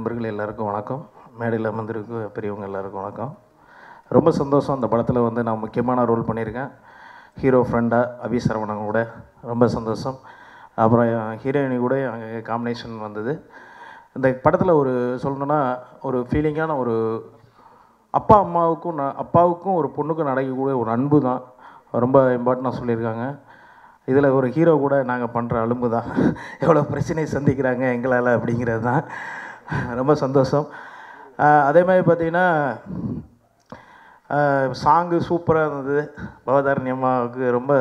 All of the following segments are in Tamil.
நண்பர்கள் எல்லாருக்கும் வணக்கம். மேடையில் அமர்ந்திருக்க பெரியவங்க எல்லாருக்கும் வணக்கம். ரொம்ப சந்தோஷம். அந்த படத்தில் வந்து நான் முக்கியமான ரோல் பண்ணியிருக்கேன். ஹீரோ ஃப்ரெண்டாக அபி சரவணன் கூட ரொம்ப சந்தோஷம். அப்புறம் ஹீரோயினி கூட அங்கே காம்பினேஷன் வந்தது. இந்த படத்தில் ஒரு சொல்லணுன்னா ஒரு ஃபீலிங்கான ஒரு அப்பாவுக்கும் ஒரு பொண்ணுக்கும் நடக்கக்கூடிய ஒரு அன்பு தான் ரொம்ப இம்பார்ட்டண்ட்டாக சொல்லியிருக்காங்க. இதில் ஒரு ஹீரோ கூட நாங்கள் பண்ணுற அலும்பு தான் எவ்வளோ பிரச்சனை சந்திக்கிறாங்க எங்களால் அப்படிங்கிறது தான் ரொம்ப சந்தோஷம். அதே மாதிரி பார்த்திங்கன்னா சாங்கு சூப்பராக இருந்தது. பவதாரணி அம்மாவுக்கு ரொம்ப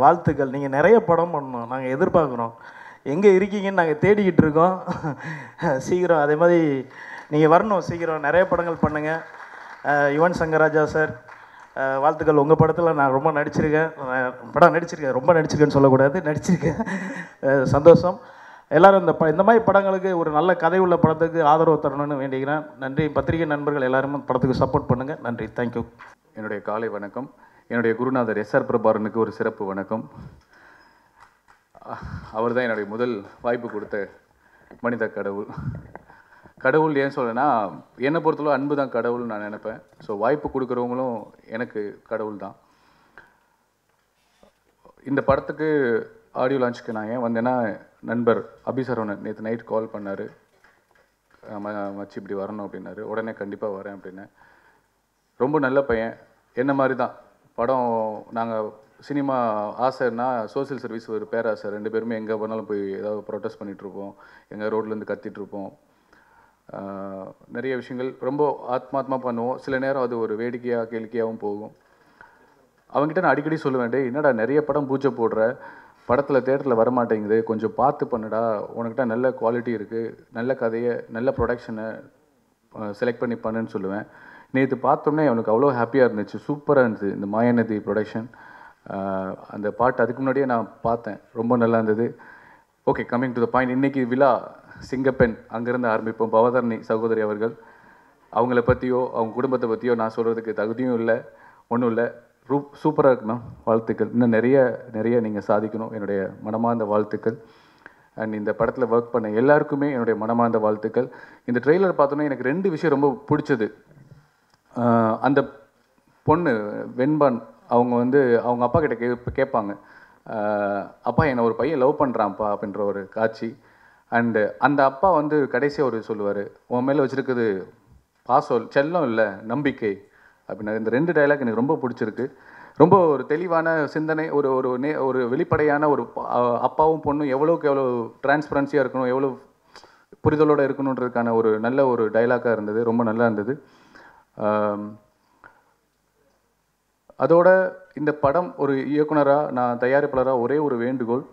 வாழ்த்துக்கள். நீங்கள் நிறைய படம் பண்ணணும், நாங்கள் எதிர்பார்க்குறோம். எங்கே இருக்கீங்கன்னு நாங்கள் தேடிக்கிட்டு இருக்கோம். சீக்கிரம் அதே மாதிரி நீங்கள் வரணும், சீக்கிரம் நிறைய படங்கள் பண்ணுங்கள். யுவன் சங்கர் ராஜா சார் வாழ்த்துக்கள். உங்கள் படத்தில் நான் ரொம்ப நடிச்சிருக்கேன். ரொம்ப நடிச்சிருக்கேன்னு சொல்லக்கூடாது, நடிச்சிருக்கேன். சந்தோஷம். எல்லோரும் இந்த மாதிரி படங்களுக்கு ஒரு நல்ல கதை உள்ள படத்துக்கு ஆதரவு தரணும்னு வேண்டிக்கிறேன். நன்றி. பத்திரிகை நண்பர்கள் எல்லாருமே படத்துக்கு சப்போர்ட் பண்ணுங்கள். நன்றி. தேங்க்யூ. என்னுடைய காலை வணக்கம். என்னுடைய குருநாதர் எஸ்ஆர் பிரபாரனுக்கு ஒரு சிறப்பு வணக்கம். அவர் தான் என்னுடைய முதல் வாய்ப்பு கொடுத்த மனித கடவுள். கடவுள் ஏன் சொல்லேன்னா, என்னை பொறுத்தளவு அன்பு தான் கடவுள்னு நான் நினைப்பேன். ஸோ வாய்ப்பு கொடுக்குறவங்களும் எனக்கு கடவுள் தான். இந்த படத்துக்கு ஆடியோ லான்ச்சுக்கு நான் ஏன் வந்தேன்னா, நண்பர் அபி சரவணன் நேற்று நைட் கால் பண்ணார். மச்சி இப்படி வரணும் அப்படின்னாரு. உடனே கண்டிப்பாக வரேன் அப்படின்னேன். ரொம்ப நல்ல பையன், என்ன மாதிரி தான். படம் நாங்கள் சினிமா ஆசைன்னா சோசியல் சர்வீஸ் ஒரு பேராசை. 2 பேருமே எங்கே போனாலும் போய் ஏதாவது ப்ரொட்டஸ்ட் பண்ணிகிட்ருப்போம், எங்கள் ரோட்லேருந்து கத்திகிட்ருப்போம். நிறைய விஷயங்கள் ரொம்ப ஆத்மாத்மா பண்ணுவோம். சில நேரம் அது ஒரு வேடிக்கையாக கேளிக்கையாகவும் போகும். அவங்ககிட்ட நான் அடிக்கடி சொல்லுவேன், டே என்னடா நிறைய படம் பூஜை போடுற, படத்தில் தேட்டரில் வரமாட்டேங்குது, கொஞ்சம் பார்த்து பண்ணுடா, உனக்கிட்ட நல்ல குவாலிட்டி இருக்குது, நல்ல கதையை நல்ல ப்ரொடக்ஷனை செலக்ட் பண்ணி பண்ணுன்னு சொல்லுவேன். நேற்று பார்த்தோன்னே அவனுக்கு அவ்வளோ ஹாப்பியாக இருந்துச்சு. சூப்பராக இருந்துச்சு இந்த மாயாநதி ப்ரொடக்ஷன். அந்த பாட்டு அதுக்கு முன்னாடியே நான் பார்த்தேன், ரொம்ப நல்லா இருந்தது. Okay, coming to the point. இன்றைக்கி விழா சிங்கப்பெண், அங்கேருந்து ஆரம்பிப்போம். பவதாரணி சகோதரி அவர்கள், அவங்கள பற்றியோ அவங்க குடும்பத்தை பற்றியோ நான் சொல்கிறதுக்கு தகுதியும் இல்லை, ஒன்றும் இல்லை. சூப்பராக இருக்கு மேம், வாழ்த்துக்கள். இன்னும் நிறைய நீங்கள் சாதிக்கணும், என்னுடைய மனமார்ந்த வாழ்த்துக்கள். அண்ட் இந்த படத்தில் ஒர்க் பண்ண எல்லாருக்குமே என்னுடைய மனமார்ந்த வாழ்த்துக்கள். இந்த ட்ரெய்லர் பார்த்தோன்னே எனக்கு 2 விஷயம் ரொம்ப பிடிச்சது. அந்த பொண்ணு வெண்பான் அவங்க வந்து அவங்க அப்பா கிட்ட கேட்பாங்க, அப்பா என்னை ஒரு பையன் லவ் பண்ணுறான்ப்பா அப்படின்ற ஒரு காட்சி. அண்டு அந்த அப்பா வந்து கடைசியாக ஒரு சொல்லுவார், உன் மேலே வச்சுருக்குது பாசம் செல்லம் இல்லை நம்பிக்கை அப்படின்னா. இந்த 2 டைலாக் எனக்கு ரொம்ப பிடிச்சிருக்கு. ரொம்ப ஒரு தெளிவான சிந்தனை, ஒரு வெளிப்படையான ஒரு அப்பாவும் பொண்ணும் எவ்வளோக்கு எவ்வளோ டிரான்ஸ்பரன்சியாக இருக்கணும், எவ்வளோ புரிதலோடு இருக்கணுன்றதுக்கான ஒரு நல்ல ஒரு டைலாக்காக இருந்தது. ரொம்ப நல்லா இருந்தது. அதோட இந்த படம் ஒரு இயக்குனராக, நான் தயாரிப்பாளராக ஒரே ஒரு வேண்டுகோள்,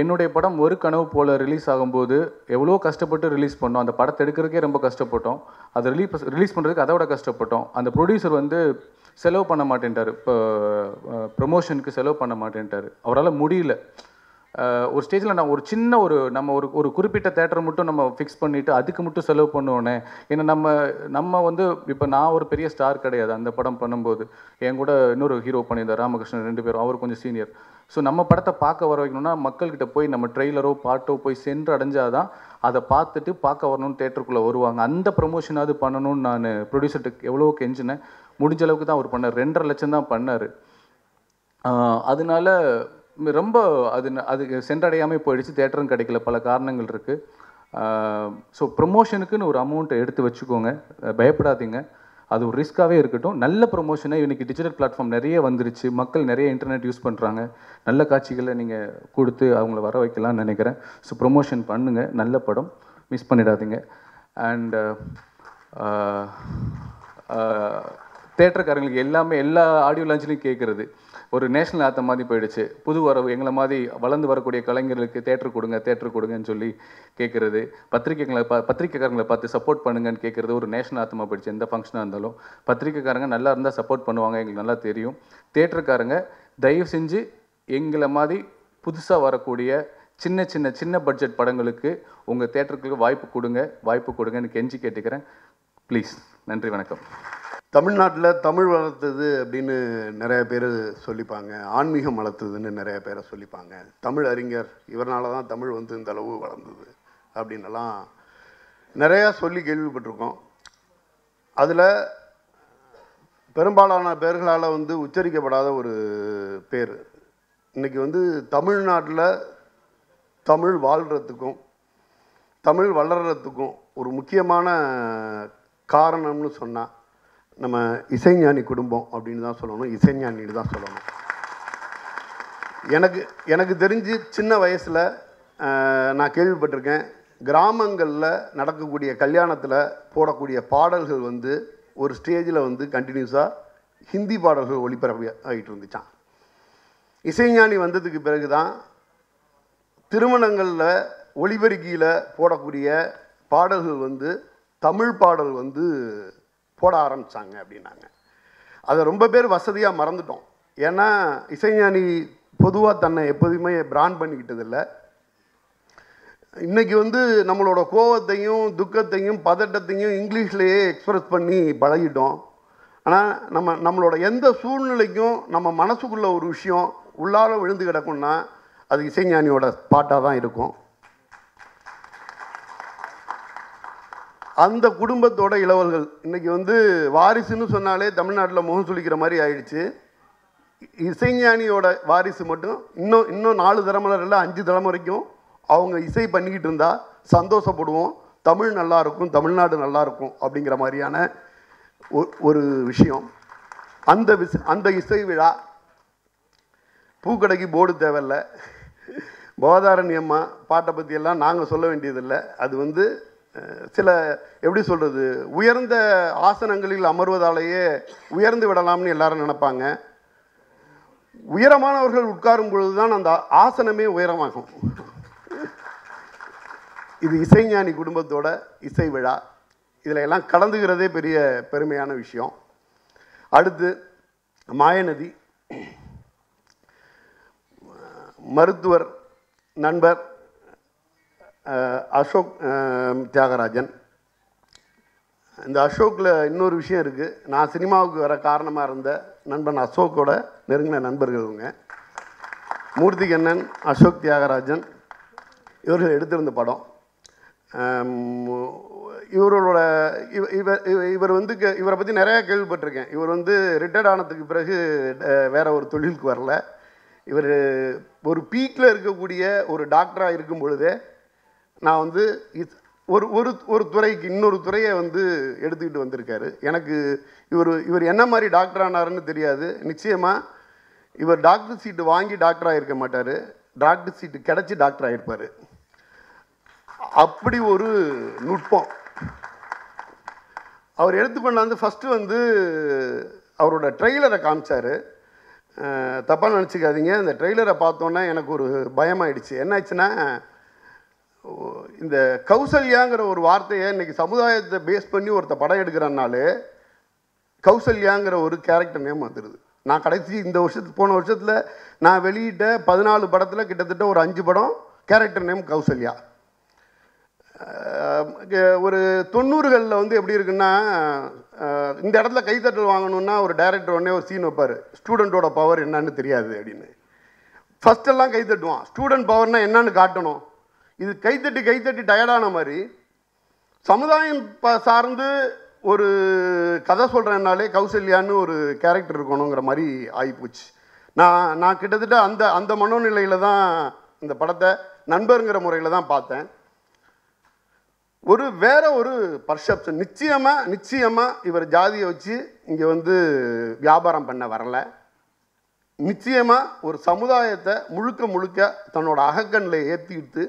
என்னுடைய படம் ஒரு கனவு போல் ரிலீஸ் ஆகும்போது எவ்வளோ கஷ்டப்பட்டு ரிலீஸ் பண்ணோம். அந்த படத்தை எடுக்கிறதுக்கே ரொம்ப கஷ்டப்பட்டோம். அதை ரிலீஸ் பண்ணுறதுக்கு அதை விட கஷ்டப்பட்டோம். அந்த ப்ரொடியூசர் வந்து செலவு பண்ண மாட்டேன்ட்டார், இப்போ ப்ரொமோஷனுக்கு செலவு பண்ண மாட்டேன்ட்டார். அவரால் முடியல. ஒரு ஸ்டேஜில் நான் ஒரு சின்ன நம்ம ஒரு குறிப்பிட்ட தேட்டரை மட்டும் நம்ம ஃபிக்ஸ் பண்ணிவிட்டு அதுக்கு மட்டும் செலவு பண்ணுவோன்னே. ஏன்னா நம்ம வந்து இப்போ நான் ஒரு பெரிய ஸ்டார் கிடையாது. அந்த படம் பண்ணும்போது என் கூட இன்னொரு ஹீரோ பண்ணியிருந்தார், ராமகிருஷ்ணன், 2 பேரும். அவர் கொஞ்சம் சீனியர். ஸோ நம்ம படத்தை பார்க்க வர வைக்கணும்னா மக்கள்கிட்ட போய் நம்ம ட்ரெய்லரோ பாட்டோ போய் சென்று அடைஞ்சால் தான் அதை பார்த்துட்டு பார்க்க வரணும்னு தேட்டருக்குள்ளே வருவாங்க. அந்த ப்ரொமோஷனாவது பண்ணணும்னு நான் ப்ரொடியூசர்கிட்ட எவ்வளோ கெஞ்சினேன். முடிஞ்ச அளவுக்கு தான் அவர் பண்ணார். 2.5 லட்சம் தான் பண்ணார். அதனால ரொம்ப அதுக்கு சென்றடையாமல் போயிடுச்சு. தேட்டரும் கிடைக்கல, பல காரணங்கள் இருக்குது. ஸோ ப்ரொமோஷனுக்குன்னு ஒரு அமௌண்ட்டை எடுத்து வச்சுக்கோங்க, பயப்படாதீங்க. அது ஒரு ரிஸ்க்காகவே இருக்கட்டும். நல்ல ப்ரொமோஷனை இன்றைக்கி டிஜிட்டல் பிளாட்ஃபார்ம் நிறைய வந்துருச்சு, மக்கள் நிறைய இன்டர்நெட் யூஸ் பண்ணுறாங்க. நல்ல காட்சிகளை நீங்கள் கொடுத்து அவங்கள வர வைக்கலாம்னு நினைக்கிறேன். ஸோ ப்ரொமோஷன் பண்ணுங்கள், நல்ல படம், மிஸ் பண்ணிடாதீங்க. அண்டு தேட்டருக்காரங்களுக்கு எல்லா ஆடியோ லான்ச்லையும் கேட்குறது ஒரு நேஷ்னல் ஆத்தம் மாதிரி போயிடுச்சு. புது வரவு எங்களை மாதிரி வளர்ந்து வரக்கூடிய கலைஞர்களுக்கு தேட்டர் கொடுங்கன்னு சொல்லி கேட்குறது, பத்திரிக்கைக்காரங்களை பார்த்து சப்போர்ட் பண்ணுங்கன்னு கேட்குறது ஒரு நேஷ்னல் ஆத்தமாக போயிடுச்சு. எந்த ஃபங்க்ஷனாக இருந்தாலும் பத்திரிக்கைக்காரங்க நல்லா இருந்தால் சப்போர்ட் பண்ணுவாங்க, எங்களுக்கு நல்லா தெரியும். தேட்டருக்காரங்க தயவு செஞ்சு எங்களை மாதிரி புதுசாக வரக்கூடிய சின்ன பட்ஜெட் படங்களுக்கு உங்கள் தேட்டருக்கு வாய்ப்பு கொடுங்கன்னு கெஞ்சி கேட்டுக்கிறேன். ப்ளீஸ். நன்றி, வணக்கம். தமிழ்நாட்டில் தமிழ் வளர்த்தது அப்படின்னு நிறைய பேர் சொல்லிப்பாங்க, ஆன்மீகம் வளர்த்ததுன்னு நிறைய பேரை சொல்லிப்பாங்க. தமிழ் அறிஞர் இவரால் தான் தமிழ் வந்து இந்த அளவு வளர்ந்தது அப்படின்னலாம் நிறையா சொல்லி கேள்விப்பட்டிருக்கோம். அதில் பெரும்பாலான பேர்களால் வந்து உச்சரிக்கப்படாத ஒரு பேர். இன்றைக்கி வந்து தமிழ்நாட்டில் தமிழ் வாழ்கிறதுக்கும் தமிழ் வளர்கிறதுக்கும் ஒரு முக்கியமான காரணம்னு சொன்னால் நம்ம இசைஞானி குடும்பம் அப்படின்னு தான் சொல்லணும், இசைஞானின்னு தான் சொல்லணும். எனக்கு தெரிஞ்சு சின்ன வயசில் நான் கேள்விப்பட்டிருக்கேன், கிராமங்களில் நடக்கக்கூடிய கல்யாணத்தில் போடக்கூடிய பாடல்கள் வந்து ஒரு ஸ்டேஜில் வந்து கண்டினியூஸாக ஹிந்தி பாடல்கள் ஒளிபரப்பு ஆகிட்டு இருந்துச்சான். இசைஞானி வந்ததுக்கு பிறகு தான் திருமணங்களில் ஒளிபெருக்கியில் போடக்கூடிய பாடல்கள் வந்து தமிழ் பாடல் வந்து போட ஆரம்பித்தாங்க அப்படின்னாங்க. அதை ரொம்ப பேர் வசதியாக மறந்துட்டோம். ஏன்னா இசைஞானி பொதுவாக தன்னை எப்போதுமே பிராண்ட் பண்ணிக்கிட்டதில்லை. இன்றைக்கி வந்து நம்மளோட கோவத்தையும் துக்கத்தையும் பதட்டத்தையும் இங்கிலீஷ்லேயே எக்ஸ்ப்ரெஸ் பண்ணி பழகிட்டோம். ஆனால் நம்மளோட எந்த சூழ்நிலைக்கும் நம்ம மனசுக்குள்ள ஒரு விஷயம் உள்ளார விழுந்து கிடக்கும்னா அது இசைஞானியோட பாட்டாக தான் இருக்கும். அந்த குடும்பத்தோட இளவல்கள் இன்றைக்கி வந்து வாரிசுன்னு சொன்னாலே தமிழ்நாட்டில் முகம் சுளிக்கிற மாதிரி ஆயிடுச்சு. இசைஞானியோட வாரிசு மட்டும் இன்னும் 4 தலைமுறை இல்லை 5 தலைமுறைக்கும் அவங்க இசை பண்ணிக்கிட்டு இருந்தால் சந்தோஷப்படுவோம். தமிழ் நல்லாயிருக்கும், தமிழ்நாடு நல்லாயிருக்கும் அப்படிங்கிற மாதிரியான ஒரு விஷயம். அந்த இசை விழா பூக்கடைக்கு போர்டு தேவையில்லை. பவதாரணி அம்மா பாட்டை பற்றியெல்லாம் நாங்கள் சொல்ல வேண்டியதில்லை. அது வந்து சில எப்படி சொல்கிறது, உயர்ந்த ஆசனங்களில் அமர்வதாலேயே உயர்ந்து விடலாம்னு எல்லாரும் நினைப்பாங்க. உயரமானவர்கள் உட்காரும் பொழுது தான் அந்த ஆசனமே உயரமாகும். இது இசைஞானி குடும்பத்தோட இசை விழா. இதில் எல்லாம் கலந்துக்கிறதே பெரிய பெருமையான விஷயம். அடுத்து மாயநதி, மருத்துவர் நண்பர் அசோக் தியாகராஜன். இந்த அசோக்கில் இன்னொரு விஷயம் இருக்குது. நான் சினிமாவுக்கு வர காரணமாக இருந்த நண்பன் அசோக்கோட நெருங்கின நண்பர்கள்ங்க. மூர்த்திகண்ணன், அசோக் தியாகராஜன் இவர்கள் எடுத்திருந்த படம். இவரோட இவர் வந்து இவரை பற்றி நிறையா கேள்விப்பட்டிருக்கேன். இவர் வந்து ரிட்டையர்ட் ஆனதுக்கு பிறகு வேறு ஒரு தொழிலுக்கு வரல. இவர் ஒரு பீக்கில் இருக்கக்கூடிய ஒரு டாக்டராக இருக்கும் பொழுதே நான் வந்து ஒரு துறைக்கு இன்னொரு துறையை வந்து எடுத்துக்கிட்டு வந்திருக்காரு. எனக்கு இவர் என்ன மாதிரி டாக்டர் ஆனாருன்னு தெரியாது. நிச்சயமாக இவர் டாக்டர் சீட்டு வாங்கி டாக்டராக இருக்க மாட்டார், டாக்டர் சீட்டு கிடச்சி டாக்டர் ஆகிருப்பார். அப்படி ஒரு நுட்பம் அவர் எடுத்து பண்ணாந்து. ஃபஸ்ட்டு வந்து அவரோட ட்ரெய்லரை காமிச்சார். தப்பாக நினச்சிக்காதீங்க, அந்த ட்ரெய்லரை பார்த்தோன்னே எனக்கு ஒரு பயமாயிடுச்சு. என்னாச்சுன்னா, இந்த கௌசல்யாங்கிற ஒரு வார்த்தையை இன்றைக்கி சமுதாயத்தை பேஸ் பண்ணி ஒருத்தர் படம் எடுக்கிறனாலே கௌசல்யாங்கிற ஒரு கேரக்டர் நேம் வந்துடுது. நான் கடைசி இந்த போன வருஷத்தில் நான் வெளியிட்ட 14 படத்தில் கிட்டத்தட்ட ஒரு 5 படம் கேரக்டர் நேம் கௌசல்யா. ஒரு 90களில் வந்து எப்படி இருக்குன்னா, இந்த இடத்துல கைத்தட்டல் வாங்கணுன்னா ஒரு டைரக்டர் உடனே ஒரு சீன் வைப்பார், ஸ்டூடெண்ட்டோட பவர் என்னன்னு தெரியாது அப்படின்னு. ஃபஸ்ட்டெல்லாம் கைத்தட்டுவான், ஸ்டூடெண்ட் பவர்னால் என்னன்னு காட்டணும். இது கைத்தட்டி டயர்டான மாதிரி சமுதாயம் சார்ந்து ஒரு கதை சொல்கிறேன்னாலே கௌசல்யான்னு ஒரு கேரக்டர் இருக்கணுங்கிற மாதிரி ஆகிப்போச்சு. நான் கிட்டத்தட்ட அந்த மனோநிலையில் தான் இந்த படத்தை நண்பருங்கிற முறையில் தான் பார்த்தேன். வேற ஒரு பர்செப்ஷன். நிச்சயமாக இவர் ஜாதியை வச்சு இங்கே வந்து வியாபாரம் பண்ண வரல. நிச்சயமாக ஒரு சமுதாயத்தை முழுக்க தன்னோட அகக்கண்ணில் ஏற்றிக்கிட்டு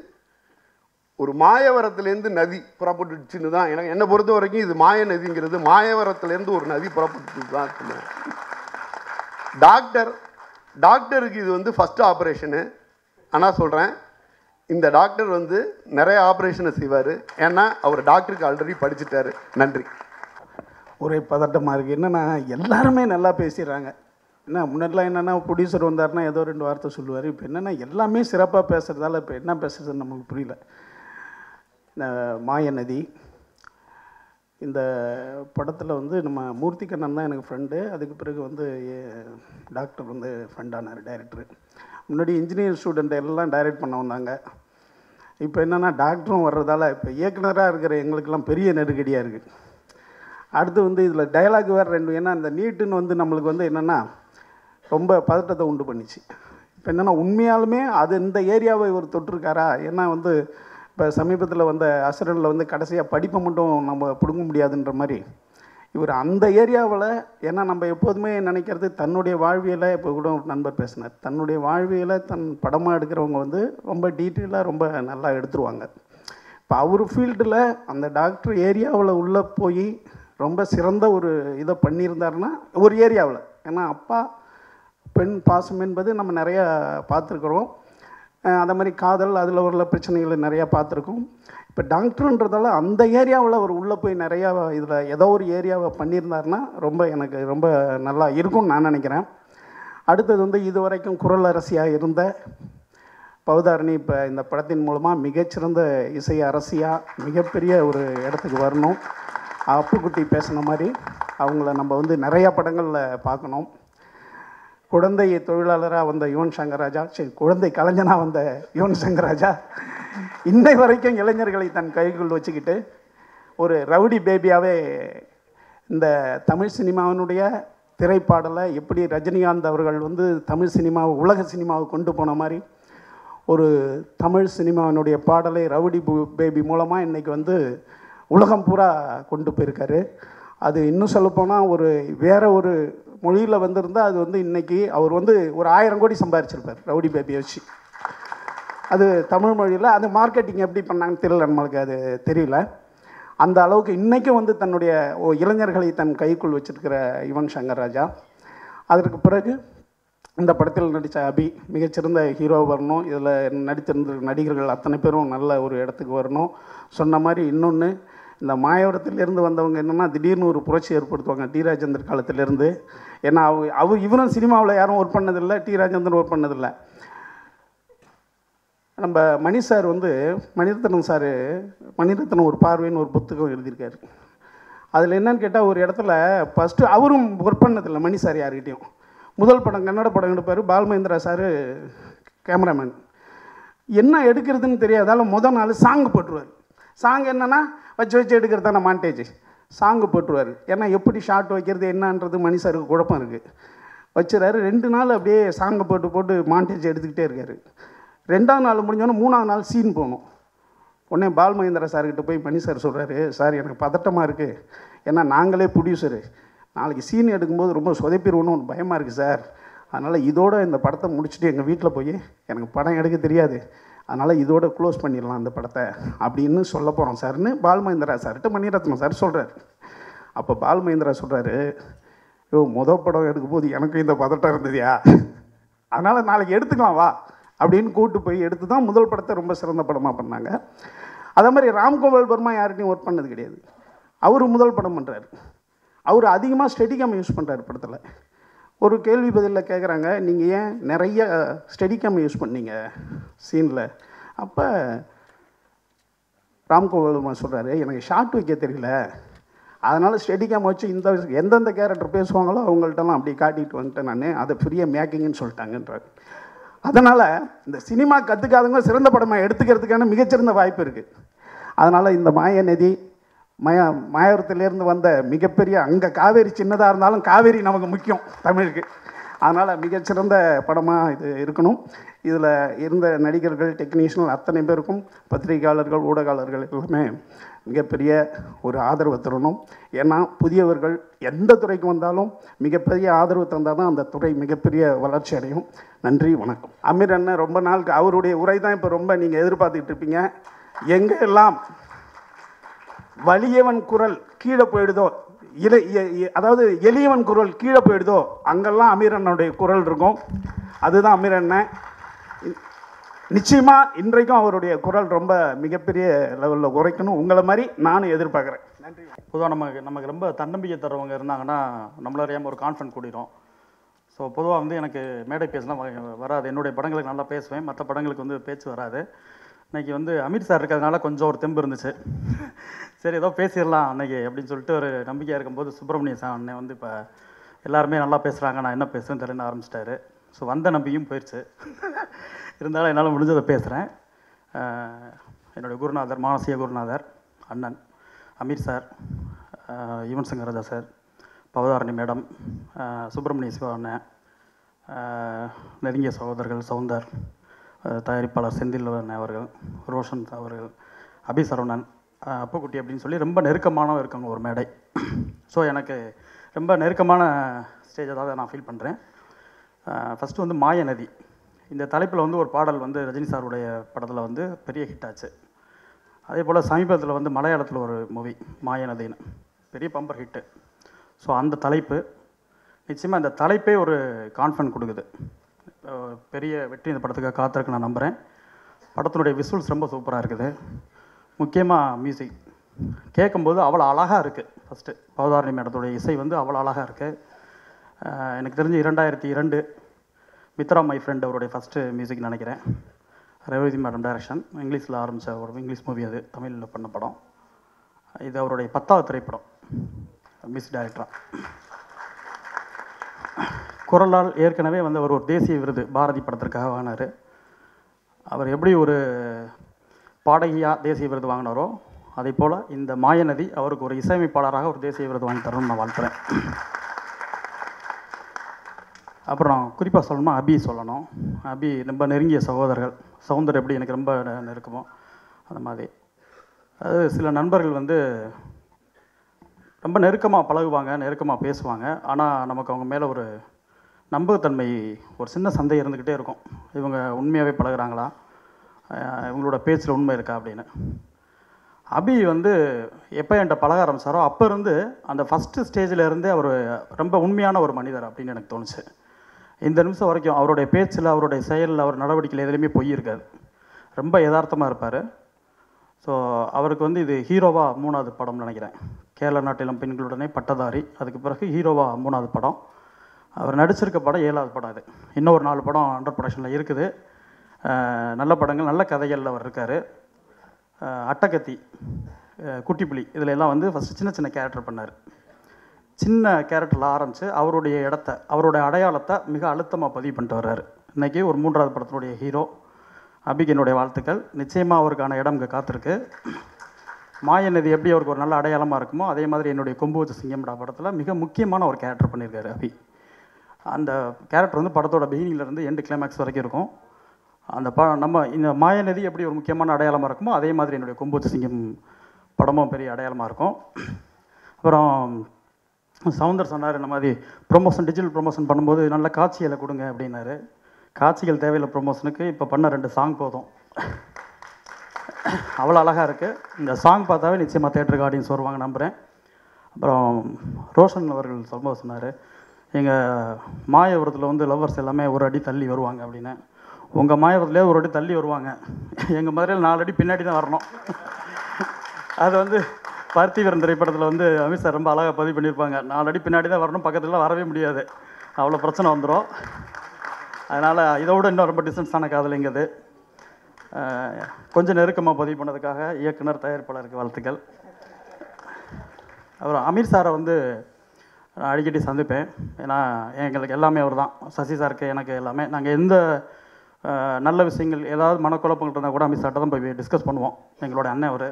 ஒரு மாயவரத்துலேருந்து நதி புறப்பட்டுச்சுன்னு தான் என்னை பொறுத்த வரைக்கும் இது மாய நதிங்கிறது மாயவரத்துலேருந்து ஒரு நதி புறப்பட்டு தான் சொல்லுவேன். டாக்டருக்கு இது வந்து ஃபஸ்ட்டு ஆப்ரேஷனு. ஆனால் சொல்கிறேன், இந்த டாக்டர் வந்து நிறைய ஆப்ரேஷனை செய்வார். ஏன்னா அவர் டாக்டருக்கு ஆல்ரெடி படிச்சுட்டாரு. நன்றி. ஒரே பதட்டமாக இருக்குது. என்னென்னா எல்லாருமே நல்லா பேசிடுறாங்க. என்ன முன்னாடிலாம் என்னென்னா ப்ரொடியூசர் வந்தார்னா ஏதோ 2 வார்த்தை சொல்லுவார். இப்போ என்னென்னா எல்லாமே சிறப்பாக பேசுகிறதால இப்போ என்ன பேசுறதுன்னு நமக்கு புரியல. இந்த மாயநதி இந்த படத்தில் வந்து நம்ம மூர்த்திகண்ணன் தான் எனக்கு ஃப்ரெண்டு. அதுக்கு பிறகு வந்து டாக்டர் வந்து ஃப்ரெண்டானார் டைரக்டரு. முன்னாடி இன்ஜினியரிங் ஸ்டூடெண்ட் எல்லாம் டைரக்ட் பண்ண வந்தாங்க. இப்போ என்னென்னா டாக்டரும் வர்றதால இப்போ இயக்குனராக இருக்கிற எங்களுக்கெல்லாம் பெரிய நெருக்கடியாக இருக்குது. அடுத்து வந்து இதில் டயலாக் வேறு ரெண்டு, ஏன்னா இந்த நீட்டுன்னு வந்து நம்மளுக்கு வந்து என்னென்னா ரொம்ப பதட்டத்தை உண்டு பண்ணிச்சு. இப்போ என்னென்னா உண்மையாலுமே அது இந்த ஏரியாவை இவர் தொட்டிருக்காரா? ஏன்னா வந்து இப்போ சமீபத்தில் வந்த அசுரனில் வந்து கடைசியாக படிப்பை மட்டும் நம்ம பிடுங்க முடியாதுன்ற மாதிரி இவர் அந்த ஏரியாவில், ஏன்னா நம்ம எப்போதுமே நினைக்கிறது தன்னுடைய வாழ்வியலை, இப்போ கூட ஒரு நண்பர் பேசினார், தன்னுடைய வாழ்வியலை தன் படமாக எடுக்கிறவங்க வந்து ரொம்ப டீட்டெயிலாக ரொம்ப நல்லா எடுத்துருவாங்க. இப்போ அவர் ஃபீல்டில் அந்த டாக்டர் ஏரியாவில் உள்ளே போய் ரொம்ப சிறந்த ஒரு இதை பண்ணியிருந்தாருன்னா ஒரு ஏரியாவில், ஏன்னா அப்பா பெண் பாசம் என்பது நம்ம நிறையா பார்த்துருக்குறோம். அதே மாதிரி காதல் அதில் உள்ள பிரச்சனைகளை நிறையா பார்த்துருக்கோம். இப்போ டாக்டருன்றதால அந்த ஏரியாவில் அவர் உள்ளே போய் நிறையா இதில் ஏதோ ஒரு ஏரியாவை பண்ணியிருந்தாருன்னா ரொம்ப எனக்கு ரொம்ப நல்லா இருக்கும்னு நான் நினைக்கிறேன். அடுத்தது வந்து இது வரைக்கும் குரல் அரசியாக இருந்த பவதாரணி இப்போ இந்த படத்தின் மூலமாக மிகச்சிறந்த இசை அரசியாக மிகப்பெரிய ஒரு இடத்துக்கு வரணும். அப்புக்குட்டி பேசின மாதிரி அவங்கள நம்ம வந்து நிறையா படங்களில் பார்க்கணும். குழந்தை தொழிலாளராக வந்த யுவன் சங்கர் ராஜா, குழந்தை கலைஞனாக வந்த யுவன் சங்கர் ராஜா இன்னை வரைக்கும் இளைஞர்களை தன் கைக்குள் வச்சுக்கிட்டு ஒரு ரவுடி பேபியாகவே இந்த தமிழ் சினிமாவினுடைய திரைப்பாடலை எப்படி ரஜினிகாந்த் அவர்கள் வந்து தமிழ் சினிமாவை உலக சினிமாவை கொண்டு போன மாதிரி ஒரு தமிழ் சினிமாவினுடைய பாடலை ரவுடி பேபி மூலமாக இன்றைக்கி வந்து உலகம் பூரா கொண்டு போயிருக்காரு. அது இன்னும் சொல்லப்போனால் ஒரு வேறு ஒரு மொழியில் வந்திருந்தால் அது வந்து இன்றைக்கி அவர் வந்து ஒரு 1000 கோடி சம்பாதிச்சிருப்பார் ரவுடி பேபியை வச்சு. அது தமிழ் மொழியில் அது மார்க்கெட்டிங் எப்படி பண்ணாங்கன்னு தெரியல, நம்மளுக்கு அது தெரியல. அந்த அளவுக்கு இன்றைக்கும் வந்து தன்னுடைய இளைஞர்களை தன் கைக்குள் வச்சுருக்கிற யுவன் சங்கர் ராஜா. அதற்கு பிறகு இந்த படத்தில் நடித்த அபி மிகச்சிறந்த ஹீரோ வரணும். இதில் நடித்திருந்த நடிகர்கள் அத்தனை பேரும் நல்ல ஒரு இடத்துக்கு வரணும். சொன்ன மாதிரி இன்னொன்று, இந்த மாயவரத்திலேருந்து வந்தவங்க என்னென்னா திடீர்னு ஒரு புரட்சி ஏற்படுத்துவாங்க டி ராஜேந்தர் காலத்திலேருந்து. ஏன்னா இவரும் சினிமாவில் யாரும் ஒர்க் பண்ணதில்லை, டி ராஜேந்தர் ஒர்க் பண்ணதில்லை. நம்ம மணி சார் வந்து மணிரத்னம் ஒரு பார்வைன்னு ஒரு புத்தகம் எழுதியிருக்காரு. அதில் என்னன்னு கேட்டால் ஒரு இடத்துல ஃபஸ்ட்டு அவரும் ஒர்க் பண்ணதில்லை மணி சார் யார்கிட்டையும். முதல் படம் கன்னட படம் எடுப்பார், பால்மகேந்திரா சார் கேமராமேன். என்ன எடுக்கிறதுன்னு தெரியாதால முதல் நாள் சாங்கு போட்டுருவார். சாங் என்னென்னா வச்சு எடுக்கிறதான மாண்டேஜ் சாங்கு போட்டுருவார். ஏன்னா எப்படி ஷார்ட் வைக்கிறது என்னன்றது மணி சாருக்கு குழப்பம் இருக்குது. வச்சுறாரு 2 நாள் அப்படியே சாங்கை போட்டு மாண்டேஜ் எடுத்துக்கிட்டே இருக்கார். 2ஆவது நாள் முடிஞ்சோன்னே 3ஆவது நாள் சீன் போகணும். உடனே பால்மகேந்திரா சார்கிட்ட போய் மணி சார் சொல்கிறாரு, சார் எனக்கு பதட்டமாக இருக்குது, ஏன்னா நாங்களே ப்ரொடியூசரு, நாளைக்கு சீன் எடுக்கும்போது ரொம்ப சொதைப்பிடுவோன்னு ஒரு பயமாக இருக்குது சார். அதனால் இதோட இந்த படத்தை முடிச்சுட்டு எங்கள் வீட்டில் போய் எனக்கு படம் எடுக்க தெரியாது, அதனால் இதோட க்ளோஸ் பண்ணிடலாம் அந்த படத்தை அப்படின்னு சொல்ல போகிறோம் சார்னு பால்மகேந்திரா சார்கிட்ட மணிரத்னம் சார் சொல்கிறார். அப்போ பால்மகேந்திரா சொல்கிறாரு, மொதல் படம் எடுக்கும்போது எனக்கு இந்த பதட்டம் இருந்ததுயா, அதனால் நாளைக்கு எடுத்துக்கலாம் வா அப்படின்னு கூப்பிட்டு போய் எடுத்து தான் முதல் படத்தை ரொம்ப சிறந்த படமாக பண்ணாங்க. அதே மாதிரி ராம்கோபால் வர்மா யார்கிட்டையும் ஒர்க் பண்ணது கிடையாது. அவர் முதல் படம் பண்ணுறாரு. அவர் அதிகமாக ஸ்டெடிகேம் யூஸ் பண்ணுறாரு படத்தில். ஒரு கேள்வி பதிலில் கேட்குறாங்க, நீங்கள் ஏன் நிறைய ஸ்டெடிகேம் யூஸ் பண்ணீங்க சீனில்? அப்போ ராம்கோபால் வர்மா சொல்கிறாரு, எனக்கு ஷார்ட் வைக்க தெரியல, அதனால் ஸ்டெடிகேம் வச்சு எந்தெந்த கேரக்டர் பேசுவாங்களோ அவங்கள்ட்டலாம் அப்படி காட்டிட்டு வந்துட்டேன் நான், அதை பெரிய மேக்கிங்னு சொல்லிட்டாங்கன்றார். அதனால் இந்த சினிமா கற்றுக்காதவங்க சிறந்த படமாக எடுத்துக்கிறதுக்கான மிகச்சிறந்த வாய்ப்பு இருக்குது. அதனால் இந்த மாயநதி மாயவரத்திலேருந்து வந்த மிகப்பெரிய, அங்கே காவேரி சின்னதாக இருந்தாலும் காவேரி நமக்கு முக்கியம் தமிழுக்கு, அதனால் மிகச்சிறந்த படமாக இது இருக்கணும். இதில் இருந்த நடிகர்கள், டெக்னீஷியன் அத்தனை பேருக்கும் பத்திரிகையாளர்கள், ஊடகங்கள் எல்லாமே மிகப்பெரிய ஒரு ஆதரவு தரணும். ஏன்னா புதியவர்கள் எந்த துறைக்கு வந்தாலும் மிகப்பெரிய ஆதரவு தந்தால் தான் அந்த துறை மிகப்பெரிய வளர்ச்சி அடையும். நன்றி, வணக்கம். அமீர் அண்ணன் ரொம்ப நாளுக்கு அவருடைய உரை தான் இப்போ ரொம்ப நீங்கள் எதிர்பார்த்துக்கிட்டு இருப்பீங்க. எங்கே எல்லாம் வலியவன் குரல் கீழே போயிடுதோ, அதாவது எளியவன் குரல் கீழே போயிடுதோ, அங்கெல்லாம் அமீர் அண்ணனுடைய குரல் இருக்கும். அதுதான் அமீர் அண்ணன். நிச்சயமாக இன்றைக்கும் அவருடைய குரல் ரொம்ப மிகப்பெரிய லெவலில் உரைக்கணும். உங்களை மாதிரி நானும் எதிர்பார்க்குறேன். நன்றி. பொதுவாக நமக்கு ரொம்ப தன்னம்பிக்கை தரவங்க இருந்தாங்கன்னா நம்மள அறியாமல் ஒரு கான்ஃபிடன்ட் கூடிடும். ஸோ பொதுவாக வந்து எனக்கு மேடை பேசலாம் வராது. என்னுடைய படங்களுக்கு நல்லா பேசுவேன், மற்ற படங்களுக்கு வந்து பேச்சு வராது. இன்றைக்கி வந்து அமீர் சார் இருக்கிறதுனால கொஞ்சம் ஒரு தெம்பு இருந்துச்சு. சரி ஏதோ பேசிடலாம் அன்றைக்கி அப்படின்னு சொல்லிட்டு ஒரு நம்பிக்கையாக இருக்கும்போது சுப்பிரமணிய சார் அண்ணன் வந்து இப்போ எல்லாருமே நல்லா பேசுகிறாங்க, நான் என்ன பேசுவேன்னு தெரியல ஆரம்பிச்சிட்டாரு. ஸோ வந்த நம்பிக்கையும் போயிடுச்சு. இருந்தாலும் என்னால் முடிஞ்சதை பேசுகிறேன். என்னுடைய குருநாதர், மானசீக குருநாதர் அண்ணன் Amir sir, Yuvan Shankar Raja sir, Bhavadharani madam, Subramaniya Siva அண்ணன், நெருங்கிய சகோதரர்கள் சவுந்தர், தயாரிப்பாளர் செந்தில் அண்ணன் அவர்கள், ரோஷன் அவர்கள், அபி சரவணன், அப்புக்குட்டி அப்படின்னு சொல்லி ரொம்ப நெருக்கமானவங்க இருக்காங்க ஒரு மேடை. ஸோ எனக்கு ரொம்ப நெருக்கமான ஸ்டேஜை தான் நான் ஃபீல் பண்ணுறேன். ஃபஸ்ட்டு வந்து மாயநதி, இந்த தலைப்பில் வந்து ஒரு பாடல் வந்து ரஜினி சாருடைய படத்தில் வந்து பெரிய ஹிட் ஆச்சு. அதே போல் சமீபத்தில் வந்து மலையாளத்தில் ஒரு மூவி மாயநதின்னு பெரிய பம்பர் ஹிட்டு. ஸோ அந்த தலைப்பு நிச்சயமாக இந்த தலைப்பே ஒரு கான்ஃபிடன்ட் கொடுக்குது. பெரிய வெற்றி இந்த படத்துக்காக காத்திருக்கு நான் நம்புகிறேன். படத்தினுடைய விசுவல்ஸ் ரொம்ப சூப்பராக இருக்குது. முக்கியமாக மியூசிக் கேட்கும்போது அவ்வளோ அழகாக இருக்குது. ஃபஸ்ட்டு பவதாரணி மேடத்துடைய இசை வந்து அவ்வளோ அழகாக இருக்குது. எனக்கு தெரிஞ்சு 2002 மித்ரா மை ஃப்ரெண்ட் அவருடைய ஃபஸ்ட்டு மியூசிக் நினைக்கிறேன். ரேவதி மேடம் டைரக்ஷன், இங்கிலீஷில் ஆரம்பித்த ஒரு இங்கிலீஷ் மூவி, அது தமிழில் பண்ண படம். இது அவருடைய 10வது திரைப்படம் மியூசிக் டைரக்டராக. குரலால் ஏற்கனவே வந்து அவர் ஒரு தேசிய விருது பாரதி படத்திற்காக வாங்கினார். அவர் எப்படி ஒரு பாடகியாக தேசிய விருது வாங்கினாரோ அதே போல் இந்த மாயநதி அவருக்கு ஒரு இசையமைப்பாளராக ஒரு தேசிய விருது வாங்கி தரணும்னு நான் வாழ்த்துறேன். அப்புறம் குறிப்பாக சொல்லணும்னா அபி சொல்லணும். அபி ரொம்ப நெருங்கிய சகோதரர்கள். சவுந்தர் எப்படி எனக்கு ரொம்ப நெருக்கமோ அந்த மாதிரி. அது சில நண்பர்கள் வந்து ரொம்ப நெருக்கமாக பழகுவாங்க, நெருக்கமாக பேசுவாங்க. ஆனால் நமக்கு அவங்க மேலே ஒரு நம்பகத்தன்மை, ஒரு சின்ன சந்தேகம் இருந்துக்கிட்டே இருக்கும். இவங்க உண்மையாகவே பழகுறாங்களா, இவங்களோட பேச்சில் உண்மை இருக்கா அப்படின்னு. அபி வந்து எப்போ என்கிட்ட பழக ஆரம்பித்தாரோ அப்போ இருந்து அந்த ஃபஸ்ட்டு ஸ்டேஜில் இருந்தே அவர் ரொம்ப உண்மையான ஒரு மனிதர் அப்படின்னு எனக்கு தோணுச்சு. இந்த நிமிஷம் வரைக்கும் அவருடைய பேச்சில், அவருடைய செயலில், அவர் நடவடிக்கையில் எதுலேயுமே பொய் இருக்காது. ரொம்ப யதார்த்தமாக இருப்பார். ஸோ அவருக்கு வந்து இது ஹீரோவாக 3வது படம்னு நினைக்கிறேன். கேரள நாட்டிலும் பெண்களுடனே பட்டதாரி, அதுக்கு பிறகு ஹீரோவாக 3வது படம். அவர் நடிச்சிருக்க படம் 7வது படம். இது இன்னும் ஒரு 4 படம் அண்டர் ப்ரொடக்ஷனில் இருக்குது. நல்ல படங்கள், நல்ல கதைகளில் அவர் இருக்கார். அட்டகத்தி, குட்டிப்புலி, இதில் எல்லாம் வந்து ஃபஸ்ட்டு சின்ன சின்ன கேரக்டர் பண்ணார். சின்ன கேரக்டரில் ஆரம்பித்து அவருடைய இடத்த, அவருடைய அடையாளத்தை மிக அழுத்தமாக பதிவு பண்ணிட்டு வர்றாரு. இன்றைக்கி ஒரு 3வது படத்தினுடைய ஹீரோ. அபிக்கு என்னுடைய வாழ்த்துக்கள். நிச்சயமாக அவருக்கான இடம் இங்கே காத்திருக்கு. மாயநதி எப்படி அவருக்கு ஒரு நல்ல அடையாளமாக இருக்குமோ அதே மாதிரி என்னுடைய கொம்பு வச்ச சிங்கம்டா படத்தில் மிக முக்கியமான ஒரு கேரக்டர் பண்ணியிருக்காரு அபி. அந்த கேரக்டர் வந்து படத்தோட பிகினிங்லேருந்து எண்டு கிளைமேக்ஸ் வரைக்கும் இருக்கும். அந்த நம்ம இந்த மாயநதி எப்படி ஒரு முக்கியமான அடையாளமாக இருக்குமோ அதே மாதிரி என்னுடைய கொம்பு வச்ச சிங்கம் படமும் பெரிய அடையாளமாக இருக்கும். அப்புறம் சவுந்தர் சொன்னார், இந்த மாதிரி ப்ரொமோஷன், டிஜிட்டல் ப்ரொமோஷன் பண்ணும்போது நல்ல காட்சிகளை கொடுங்க அப்படின்னாரு. காட்சிகள் தேவையில்லை ப்ரொமோஷனுக்கு, இப்போ பண்ண 2 சாங் போதும். அவ்வளோ அழகாக இருக்குது. இந்த சாங் பார்த்தாவே நிச்சயமாக தேட்டருக்கு ஆடியன்ஸ் வருவாங்க நம்புகிறேன். அப்புறம் ரோஷன் அவர்கள் சொல்லும்போது சொன்னார், எங்கள் மாயபுரத்தில் வந்து லவ்வர்ஸ் எல்லாமே ஒரு அடி தள்ளி வருவாங்க அப்படின்னு. உங்கள் மாயபுரத்துலேயே ஒரு அடி தள்ளி வருவாங்க, எங்கள் மாதிரியில் 4 அடி பின்னாடி தான் வரணும். அது வந்து பார்த்திபன் திரைப்படத்தில் வந்து அமித் சார் ரொம்ப அழகாக பதிவு பண்ணியிருப்பாங்க. 4 அடி பின்னாடி தான் வரணும், பக்கத்தில் வரவே முடியாது, அவ்வளோ பிரச்சனை வந்துடும். அதனால் இதை விட இன்னும் ரொம்ப டிஸ்டன்ஸான காதலிங்கிறது. கொஞ்சம் நெருக்கமாக பதிவு பண்ணதுக்காக இயக்குனர், தயாரிப்பாளருக்கு வாழ்த்துக்கள். அப்புறம் அமீர் சாரை வந்து நான் அடிக்கடி சந்திப்பேன். ஏன்னா எங்களுக்கு எல்லாமே அவர் தான். சசி சாருக்கு எனக்கு எல்லாமே. நாங்கள் எந்த நல்ல விஷயங்கள், ஏதாவது மனக்குழப்பங்கள் இருந்தால் கூட அமீர் சார்ட்ட தான் போய் டிஸ்கஸ் பண்ணுவோம். எங்களோட அண்ணன் அவர்.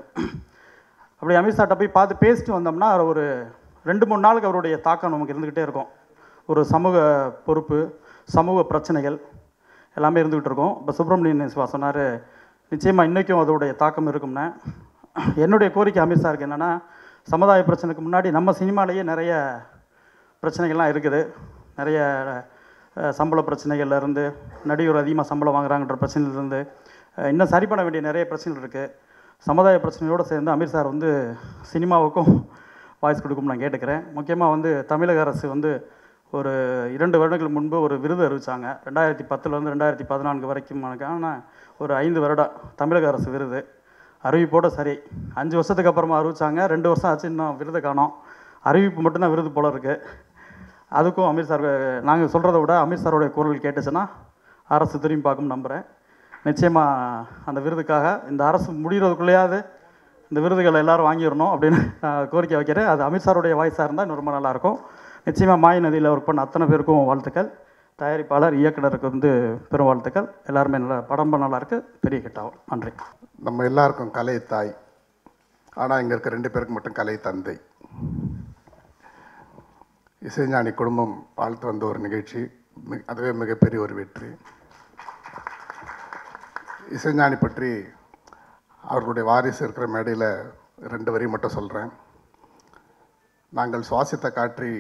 அப்படி அமீர் சார்ட்ட போய் பார்த்து பேசிட்டு வந்தோம்னா ஒரு 2-3 நாளுக்கு அவருடைய தாக்கம் நமக்கு இருந்துக்கிட்டே இருக்கும். ஒரு சமூக பொறுப்பு, சமூக பிரச்சனைகள் எல்லாமே இருந்துக்கிட்டு இருக்கும். இப்போ சுப்பிரமணியன் சிவா சொன்னார், நிச்சயமாக இன்றைக்கும் அதோடைய தாக்கம் இருக்கும்னா. என்னுடைய கோரிக்கை அமீர் சாருக்கு என்னென்னா, சமுதாய பிரச்சனைக்கு முன்னாடி நம்ம சினிமாலேயே நிறைய பிரச்சனைகள்லாம் இருக்குது. நிறைய சம்பள பிரச்சனைகள்லேருந்து, நடிகர் அதிகமாக சம்பளம் வாங்குறாங்கன்ற பிரச்சனையிலேருந்து இன்னும் சரி பண்ண வேண்டிய நிறைய பிரச்சனைகள் இருக்குது. சமுதாய பிரச்சனையோடு சேர்ந்து அமீர் சார் வந்து சினிமாவுக்கும் வாய்ஸ் கொடுக்கும்னு நான் கேட்டுக்கிறேன். முக்கியமாக வந்து தமிழக அரசு வந்து ஒரு 2 வருடங்கள் முன்பு ஒரு விருது அறிவித்தாங்க. 2010லேருந்து 2014 வரைக்கும் ஆனால் ஒரு 5 வருடம் தமிழக அரசு விருது அறிவிப்போடு சரி. 5 வருஷத்துக்கு அப்புறமா அறிவித்தாங்க. 2 வருஷம் ஆச்சு, இன்னும் விருது காணோம். அறிவிப்பு மட்டும்தான் விருது போல இருக்குது. அதுக்கும் அமீர் சார், நாங்கள் சொல்கிறத விட அமீர் சாரோடைய குரல் கேட்டுச்சுன்னா அரசு திரும்பி பார்க்கும் நம்புகிறேன். நிச்சயமாக அந்த விருதுக்காக இந்த அரசு முடிகிறதுக்குள்ளேயாவது இந்த விருதுகளை எல்லோரும் வாங்கிடணும் அப்படின்னு நான் கோரிக்கை வைக்கிறேன். அது அமீர் சாருடைய வாய்ஸாக இருந்தால் இன்னும் ரொம்ப நல்லாயிருக்கும். நிச்சயமாக மாயநதியில் ஒர்க் பண்ண அத்தனை பேருக்கும் வாழ்த்துக்கள். தயாரிப்பாளர் இயக்குனருக்கு வந்து பெரும் வாழ்த்துக்கள். எல்லாருமே நல்லா படம் நல்லா இருக்கு, பெரிய ஹிட் ஆகும். நன்றி. நம்ம எல்லாருக்கும் கலை தாய், ஆனால் இங்கே இருக்க 2 பேருக்கு மட்டும் கலை தந்தை. இசைஞானி குடும்பம் வாழ்த்து வந்த ஒரு நிகழ்ச்சி, அதுவே மிகப்பெரிய ஒரு வெற்றி. இசைஞானி பற்றி அவர்களுடைய வாரிசு இருக்கிற மேடையில் 2 வரி மட்டும் சொல்கிறேன். நாங்கள் சுவாசித்த காற்றை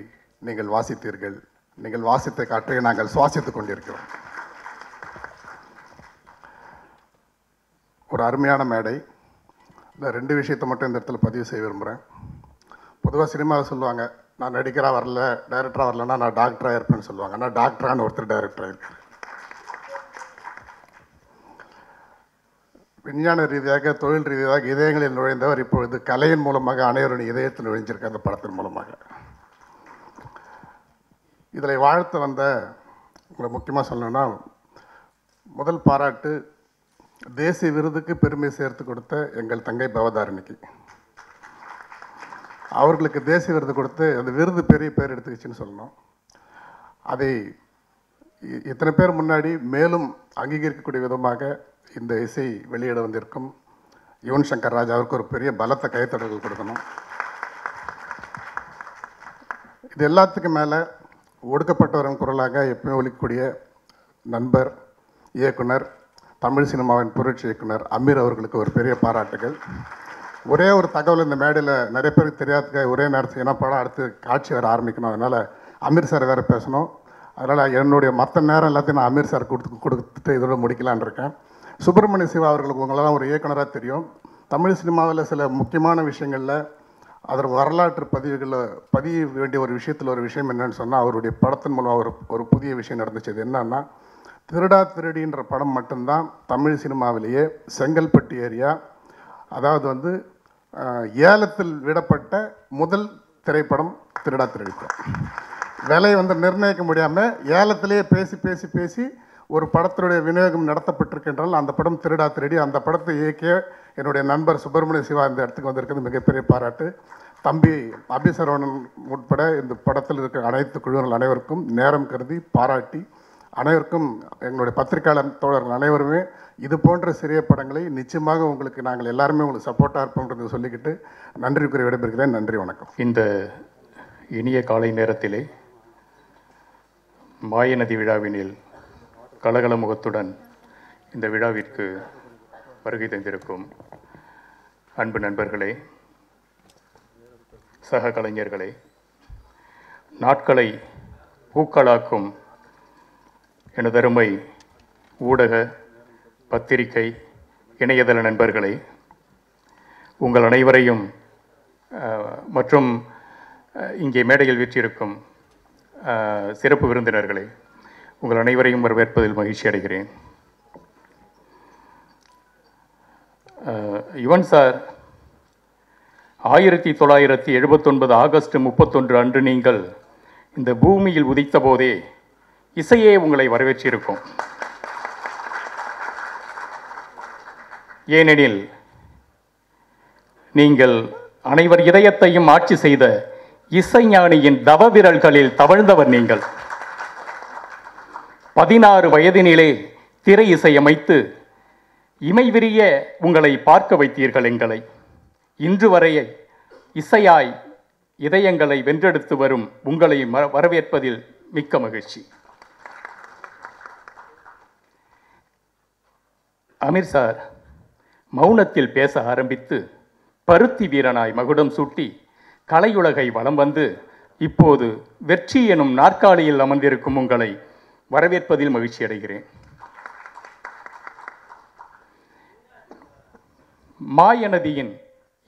நீங்கள் வாசித்தீர்கள், நீங்கள் வாசித்த காற்றை நாங்கள் சுவாசித்துக் கொண்டிருக்கிறோம். ஒரு அருமையான மேடை. இந்த 2 விஷயத்தை மட்டும் இந்த இடத்துல பதிவு செய்ய விரும்புகிறேன். பொதுவாக சினிமாவை சொல்லுவாங்க, நான் நடிகராக வரல, டைரக்டராக வரலன்னா நான் டாக்டராக இருப்பேன்னு சொல்லுவாங்க. ஆனால் டாக்டரான ஒருத்தர் டைரக்டராக இருக்கார். விஞ்ஞான ரீதியாக, தொழில் ரீதியாக இதயங்களில் நுழைந்தவர் இப்பொழுது கலையின் மூலமாக அனைவருடைய இதயத்தில் நுழைஞ்சிருக்க அந்த படத்தின் மூலமாக. இதில் வாழ்த்து வந்த உங்களை முக்கியமாக சொல்லணும்னா, முதல் பாராட்டு தேசிய விருதுக்கு பெருமை சேர்த்து கொடுத்த எங்கள் தங்கை பவதாரணிக்கு. அவர்களுக்கு தேசிய விருது கொடுத்து அந்த விருது பெரிய பேர் எடுத்துக்கிச்சுன்னு சொல்லணும். அதை இத்தனை பேர் முன்னாடி மேலும் அங்கீகரிக்கக்கூடிய விதமாக இந்த இசை வெளியிட வந்திருக்கும் யுவன் சங்கர் ராஜ் அவருக்கு ஒரு பெரிய பலத்த கைத்தடல்கள் கொடுக்கணும். இது எல்லாத்துக்கும் மேலே ஒடுக்கப்பட்டவரின் குரலாக எப்பயும் ஒலிக்கக்கூடிய நண்பர், இயக்குனர், தமிழ் சினிமாவின் புரட்சி இயக்குனர் அமீர் அவர்களுக்கு ஒரு பெரிய பாராட்டுகள். ஒரே ஒரு தகவல் இந்த மேடையில் நிறைய பேருக்கு தெரியாதுக்காக ஒரே நேரத்துக்கு ஏன்னா படம் அடுத்து காட்சி வர ஆரம்பிக்கணும், அதனால் அமீர் சார் வேறு பேசணும். அதனால் என்னுடைய மற்ற நேரம் எல்லாத்தையும் நான் அமீர் சார் கொடுத்துட்டு இதோட முடிக்கலான் இருக்கேன். சுப்பிரமணிய சிவா அவர்களுக்கு உங்களெல்லாம் ஒரு இயக்குனராக தெரியும். தமிழ் சினிமாவில் சில முக்கியமான விஷயங்களில் அதர் வரலாற்று பதிய வேண்டிய ஒரு விஷயத்தில் ஒரு விஷயம் என்னன்னு சொன்னால், அவருடைய படத்தின் மூலம் ஒரு புதிய விஷயம் நடந்துச்சு. அது என்னன்னா, திருடா திருடின்ற படம் மட்டும்தான் தமிழ் சினிமாவிலேயே செங்கல்பட்டு ஏரியா, அதாவது வந்து ஏலத்தில் விடப்பட்ட முதல் திரைப்படம் திருடா திருடி படம். விலை வந்து நிர்ணயிக்க முடியாமல் ஏலத்திலேயே பேசி பேசி பேசி ஒரு படத்தினுடைய விநியோகம் நடத்தப்பட்டிருக்கின்றால் அந்த படம் திருடா திருடி. அந்த படத்தை இயக்கிய என்னுடைய நண்பர் சுப்பிரமணிய சிவா இந்த இடத்துக்கு வந்திருக்கிறது மிகப்பெரிய பாராட்டு. தம்பி அபிசரவணன் உட்பட இந்த படத்தில் இருக்கிற அனைத்து குழுவினர் அனைவருக்கும் நேரம் கருதி பாராட்டி, அனைவருக்கும் எங்களுடைய பத்திரிகையாளர் தோழர்கள் அனைவருமே இது போன்ற சிறிய படங்களை நிச்சயமாக உங்களுக்கு நாங்கள் எல்லாருமே உங்களுக்கு சப்போர்ட்டாக இருப்போம்ன்றதை சொல்லிக்கிட்டு நன்றி கூறி விடைபெறுகிறேன். நன்றி, வணக்கம். இந்த இனிய காலை நேரத்திலே மாயநதி விழாவினில் கலகல முகத்துடன் இந்த விழாவிற்கு வருகை தந்திருக்கும் அன்பு நண்பர்களே, சக கலைஞர்களே, நாட்களை பூக்களாக்கும் எனதருமை ஊடக, பத்திரிகை, இணையதள நண்பர்களே, உங்கள் அனைவரையும் மற்றும் இங்கே மேடையில் வீற்றிருக்கும் சிறப்பு விருந்தினர்களே, உங்கள் அனைவரையும் வரவேற்பதில் மகிழ்ச்சி அடைகிறேன். யுவன் சார், 1979 ஆகஸ்ட் 31 அன்று நீங்கள் இந்த பூமியில் உதித்த போதே இசையே உங்களை வரவேற்றிருக்கும். ஏனெனில் நீங்கள் அனைவர் இதயத்தையும் ஆட்சி செய்த இசைஞானியின் தவவிரல்களில் தவழ்ந்தவர் நீங்கள். 16 வயதினிலே திரை இசையமைத்து இமைவிரிய உங்களை பார்க்க வைத்தீர்கள் எங்களை. இன்று வரை இசையாய் இதயங்களை வென்றெடுத்து வரும் உங்களை வரவேற்பதில் மிக்க மகிழ்ச்சி. அமீர் சார் மௌனத்தில் பேச ஆரம்பித்து பருத்தி வீரனாய் மகுடம் சூட்டி கலையுலகை வலம் வந்து இப்போது வெற்றி எனும் நாற்காலியில் அமர்ந்திருக்கும் உங்களை வரவேற்பதில் மகிழ்ச்சி அடைகிறேன். மாயநதியின்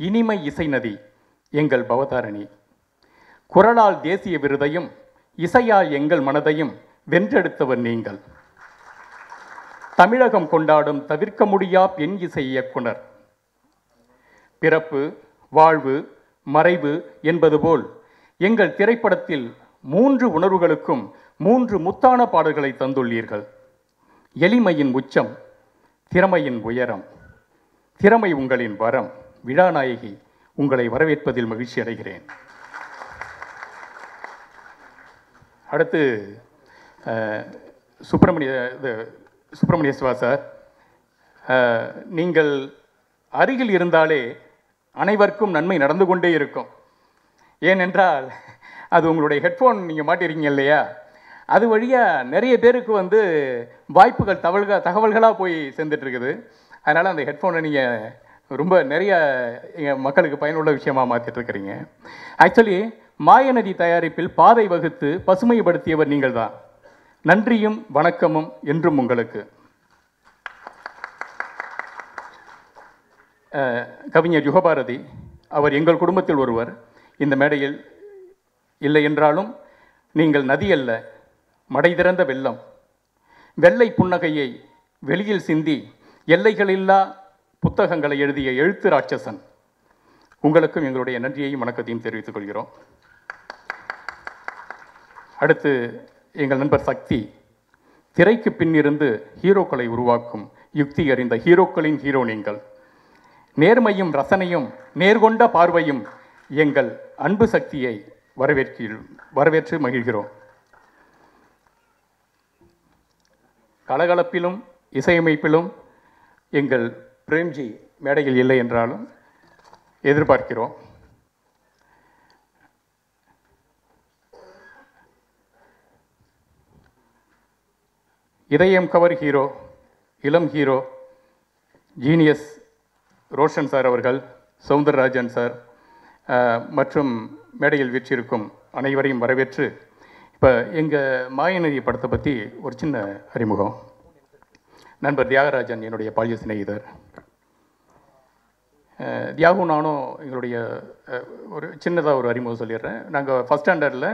இனிமை இசை நதி எங்கள் பவதாரணி. குரலால் தேசிய விருதையும் இசையால் எங்கள் மனதையும் வென்றெடுத்தவர் நீங்கள். தமிழகம் கொண்டாடும் தவிர்க்க முடியா பெண் இசை இயக்குனர். பிறப்பு, வாழ்வு, மறைவு என்பது போல் எங்கள் திரைப்படத்தில் 3 உணர்வுகளுக்கும் 3 முத்தான பாடல்களை தந்துள்ளீர்கள். எளிமையின் உச்சம், திறமையின் உயரம். திறமை உங்களின் வரம். விழாநாயகி, உங்களை வரவேற்பதில் மகிழ்ச்சி அடைகிறேன். அடுத்து சுப்பிரமணிய சிவா சார், நீங்கள் அருகில் இருந்தாலே அனைவருக்கும் நன்மை நடந்து கொண்டே இருக்கும். ஏனென்றால் அது உங்களுடைய ஹெட்ஃபோன் நீங்கள் மாட்டிருக்கீங்க இல்லையா, அது வழியாக நிறைய பேருக்கு வந்து வாய்ப்புகள் தகவல்களாக போய் சேர்ந்துட்டுருக்குது. அதனால் அந்த ஹெட்ஃபோனை நீங்கள் ரொம்ப நிறைய எங்கள் மக்களுக்கு பயனுள்ள விஷயமாக மாற்றிட்டுருக்கிறீங்க. ஆக்சுவலி மாயநதி தயாரிப்பில் பாதை வகுத்து பசுமைப்படுத்தியவர் நீங்கள் தான். நன்றியும் வணக்கமும் என்றும் உங்களுக்கு. கவிஞர் யுகபாரதி, அவர் எங்கள் குடும்பத்தில் ஒருவர். இந்த மேடையில் இல்லை என்றாலும் நீங்கள் நதி அல்ல, மடை திறந்த வெள்ளம். வெள்ளை புன்னகையை வெளியில் சிந்தி எல்லைகளில்லா புத்தகங்களை எழுதிய எழுத்து ராட்சசன். உங்களுக்கும் எங்களுடைய நன்றியையும் வணக்கத்தையும் தெரிவித்துக் கொள்கிறோம். அடுத்து எங்கள் நண்பர் சக்தி, திரைக்கு பின்னிருந்து ஹீரோக்களை உருவாக்கும் யுக்தி அறிந்த ஹீரோக்களின் ஹீரோ நீங்கள். நேர்மையும் ரசனையும் நேர்கொண்ட பார்வையும் எங்கள் அன்பு சக்தியை வரவேற்று மகிழ்கிறோம். கலகலப்பிலும் இசையமைப்பிலும் எங்கள் பிரேம்ஜி மேடையில் இல்லை என்றாலும் எதிர்பார்க்கிறோம். இதயம் கவர் ஹீரோ, இளம் ஹீரோ, ஜீனியஸ் ரோஷன் சார் அவர்கள், சவுந்தரராஜன் சார் மற்றும் மேடையில் வீற்றிருக்கும் அனைவரையும் வரவேற்று, இப்போ எங்கள் மாயநதி படத்தை பற்றி ஒரு சின்ன அறிமுகம். நண்பர் தியாகராஜன் என்னுடைய பாலிய சிநேகிதர். தியாகு நானும் எங்களுடைய ஒரு சின்னதாக ஒரு அறிமுகம் சொல்லிடுறேன். நாங்கள் ஃபஸ்ட் ஸ்டாண்டர்டில்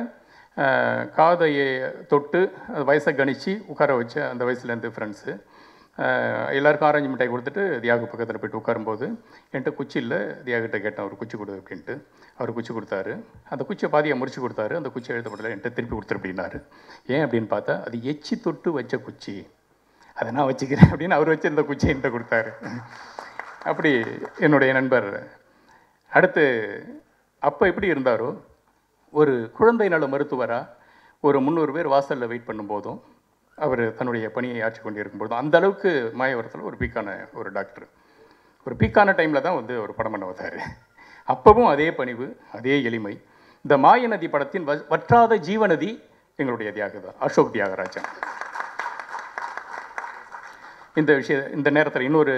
காதையை தொட்டு வயசை கணிச்சு உட்கார வச்ச அந்த வயசுலேருந்து ஃப்ரெண்ட்ஸு. எல்லாருக்கும் ஆரஞ்சு மிட்டாய் கொடுத்துட்டு தியாகு பக்கத்தில் போய்ட்டு உட்காரும்போது என்கிட்ட குச்சி இல்லை, தியாகிட்ட கேட்டேன் அவர் குச்சி கொடு அப்படின்ட்டு. அவர் குச்சி கொடுத்தாரு. அந்த குச்சியை பாதியை முறிச்சு கொடுத்தாரு. அந்த குச்சி எழுதப்படலை, என்கிட்ட திருப்பி கொடுத்துரு அப்படின்னாரு. ஏன் அப்படின்னு பார்த்தா அது எச்சி தொட்டு வச்ச குச்சி, அதை நான் வச்சுக்கிறேன் அப்படின்னு அவர் வச்சு இந்த குச்சியை என்கிட்ட கொடுத்தாரு. அப்படி என்னுடைய நண்பர். அடுத்து அப்போ எப்படி இருந்தாரோ, ஒரு குழந்தை நல மருத்துவராக ஒரு 300 பேர் வாசலில் வெயிட் பண்ணும்போதும் அவர் தன்னுடைய பணியை ஆற்றி கொண்டு இருக்கும்போதும் அந்த அளவுக்கு மாயவரத்தில் ஒரு பீக்கான ஒரு டாக்டர். ஒரு பீக்கான டைமில் தான் வந்து ஒரு படம் பண்ண வந்தார். அப்பவும் அதே பணிவு, அதே எளிமை. இந்த மாயநதி படத்தின் வற்றாத ஜீவநதி எங்களுடைய தான் அசோக் தியாகராஜன். இந்த நேரத்தில் இன்னொரு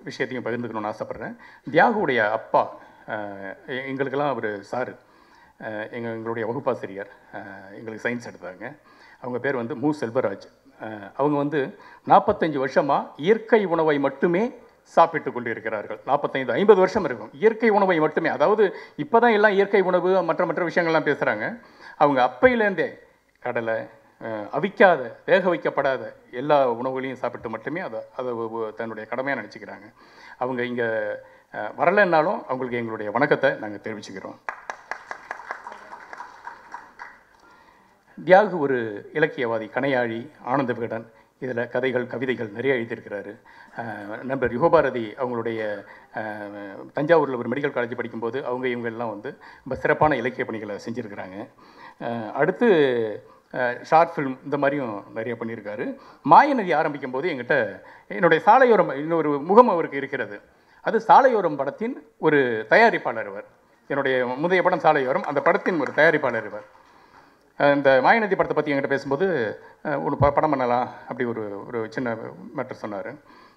விஷயத்தையும் பகிர்ந்துக்கணும்னு ஆசைப்பட்றேன். தியாகுடைய அப்பா, எங்களுக்கெல்லாம் அவர் சாரு, எங்களுடைய வகுப்பாசிரியர், எங்களுக்கு சயின்ஸ் எடுத்தாங்க. அவங்க பேர் வந்து மு செல்வராஜ். அவங்க வந்து 45 வருஷமாக இயற்கை உணவை மட்டுமே சாப்பிட்டு கொண்டு இருக்கிறார்கள். 45-50 வருஷம் இருக்கும் இயற்கை உணவை மட்டுமே. அதாவது இப்போ தான் எல்லாம் இயற்கை உணவு மற்ற விஷயங்கள்லாம் பேசுகிறாங்க. அவங்க அப்பையிலேருந்தே கடலை, அவிக்காத வேக வைக்கப்படாத எல்லா உணவுகளையும் சாப்பிட்டு மட்டுமே அதை தன்னுடைய கடமையாக நினச்சிக்கிறாங்க. அவங்க இங்கே வரலைன்னாலும் அவங்களுக்கு எங்களுடைய வணக்கத்தை நாங்கள் தெரிவிச்சுக்கிறோம். தியாகு ஒரு இலக்கியவாதி, கணையாழி, ஆனந்த விகடன், இதில் கதைகள் கவிதைகள் நிறைய எழுதியிருக்கிறாரு. நண்பர் யுகபாரதி அவங்களுடைய தஞ்சாவூரில் ஒரு மெடிக்கல் காலேஜ் படிக்கும்போது அவங்க இவங்கெல்லாம் வந்து ரொம்ப சிறப்பான இலக்கிய பணிகளை செஞ்சுருக்கிறாங்க. அடுத்து ஷார்ட் ஃபிலிம் இந்த மாதிரியும் நிறைய பண்ணியிருக்காரு. மாயநதி ஆரம்பிக்கும் போது என்கிட்ட என்னுடைய சாலையோரம் இன்னொரு முகம் அவருக்கு இருக்கிறது. அது சாலையோரம் படத்தின் ஒரு தயாரிப்பாளர் இவர். என்னுடைய முந்தைய படம் சாலையோரம், அந்த படத்தின் ஒரு தயாரிப்பாளர் இவர். இந்த மாயநதி படத்தை பற்றி என்கிட்ட பேசும்போது ஒரு படம் பண்ணலாம் அப்படி ஒரு சின்ன மேட்டர் சொன்னார்.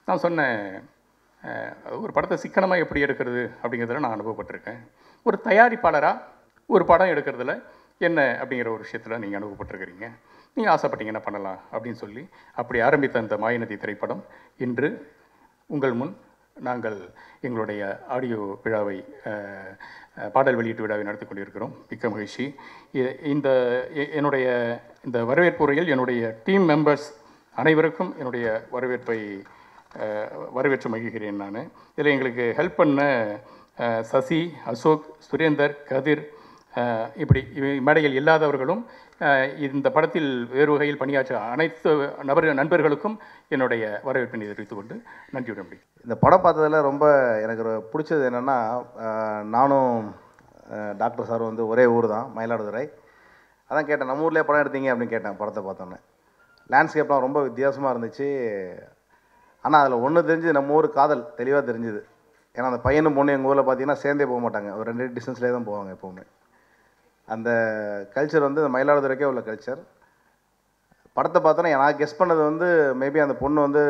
நான் சொன்னேன், ஒரு படத்தை சிக்கனமாக எப்படி எடுக்கிறது அப்படிங்கிறதுல நான் அனுபவப்பட்டிருக்கேன். ஒரு தயாரிப்பாளராக ஒரு படம் எடுக்கிறதுல என்ன அப்படிங்கிற ஒரு விஷயத்தில் நீங்கள் அனுபவப்பட்டிருக்கிறீங்க, நீங்கள் ஆசைப்பட்டீங்கன்னா பண்ணலாம் அப்படின்னு சொல்லி அப்படி ஆரம்பித்த அந்த மாயநதி திரைப்படம் இன்று உங்கள் முன் நாங்கள் எங்களுடைய ஆடியோ விழாவை, பாடல் வெளியீட்டு விழாவை நடத்தி கொண்டிருக்கிறோம். மிக்க மகிழ்ச்சி. என்னுடைய இந்த வரவேற்பு உரையில் என்னுடைய டீம் மெம்பர்ஸ் அனைவருக்கும் என்னுடைய வரவேற்று மகிழ்கிறேன். நான் இதில் எங்களுக்கு ஹெல்ப் பண்ண சசி, அசோக், சுரேந்தர், கதிர், இப்படி மேடையில் இல்லாதவர்களும் இந்த படத்தில் வேறு வகையில் பணியாற்ற அனைத்து நண்பர்களுக்கும் என்னுடைய வரவேற்பினை தெரிவித்துக் கொண்டு நன்றியுடன் முடியும். இந்த படம் பார்த்ததில் ரொம்ப எனக்கு பிடிச்சது என்னென்னா, நானும் டாக்டர் சார் வந்து ஒரே ஊர் தான், மயிலாடுதுறை. அதான் கேட்டேன், நம்ம ஊர்லேயே படம் எடுத்தீங்க அப்படின்னு கேட்டேன் படத்தை பார்த்தோன்னே. லேண்ட்ஸ்கேப்லாம் ரொம்ப வித்தியாசமாக இருந்துச்சு. ஆனால் அதில் ஒன்று தெரிஞ்சு நம்ம ஊர் காதல் தெளிவாக தெரிஞ்சுது. ஏன்னா அந்த பையனும் பொண்ணு எங்கள் ஊரில் பார்த்தீங்கன்னா சேர்ந்தே போக மாட்டாங்க, ஒரு 2 டிஸ்டன்ஸ்லேயே தான் போவாங்க எப்போவுமே. அந்த கல்ச்சர் வந்து மயிலாடுதுறைக்கே உள்ள கல்ச்சர். படத்தை பார்த்தோன்னா நான் கெஸ் பண்ணது வந்து மேபி அந்த பொண்ணு வந்து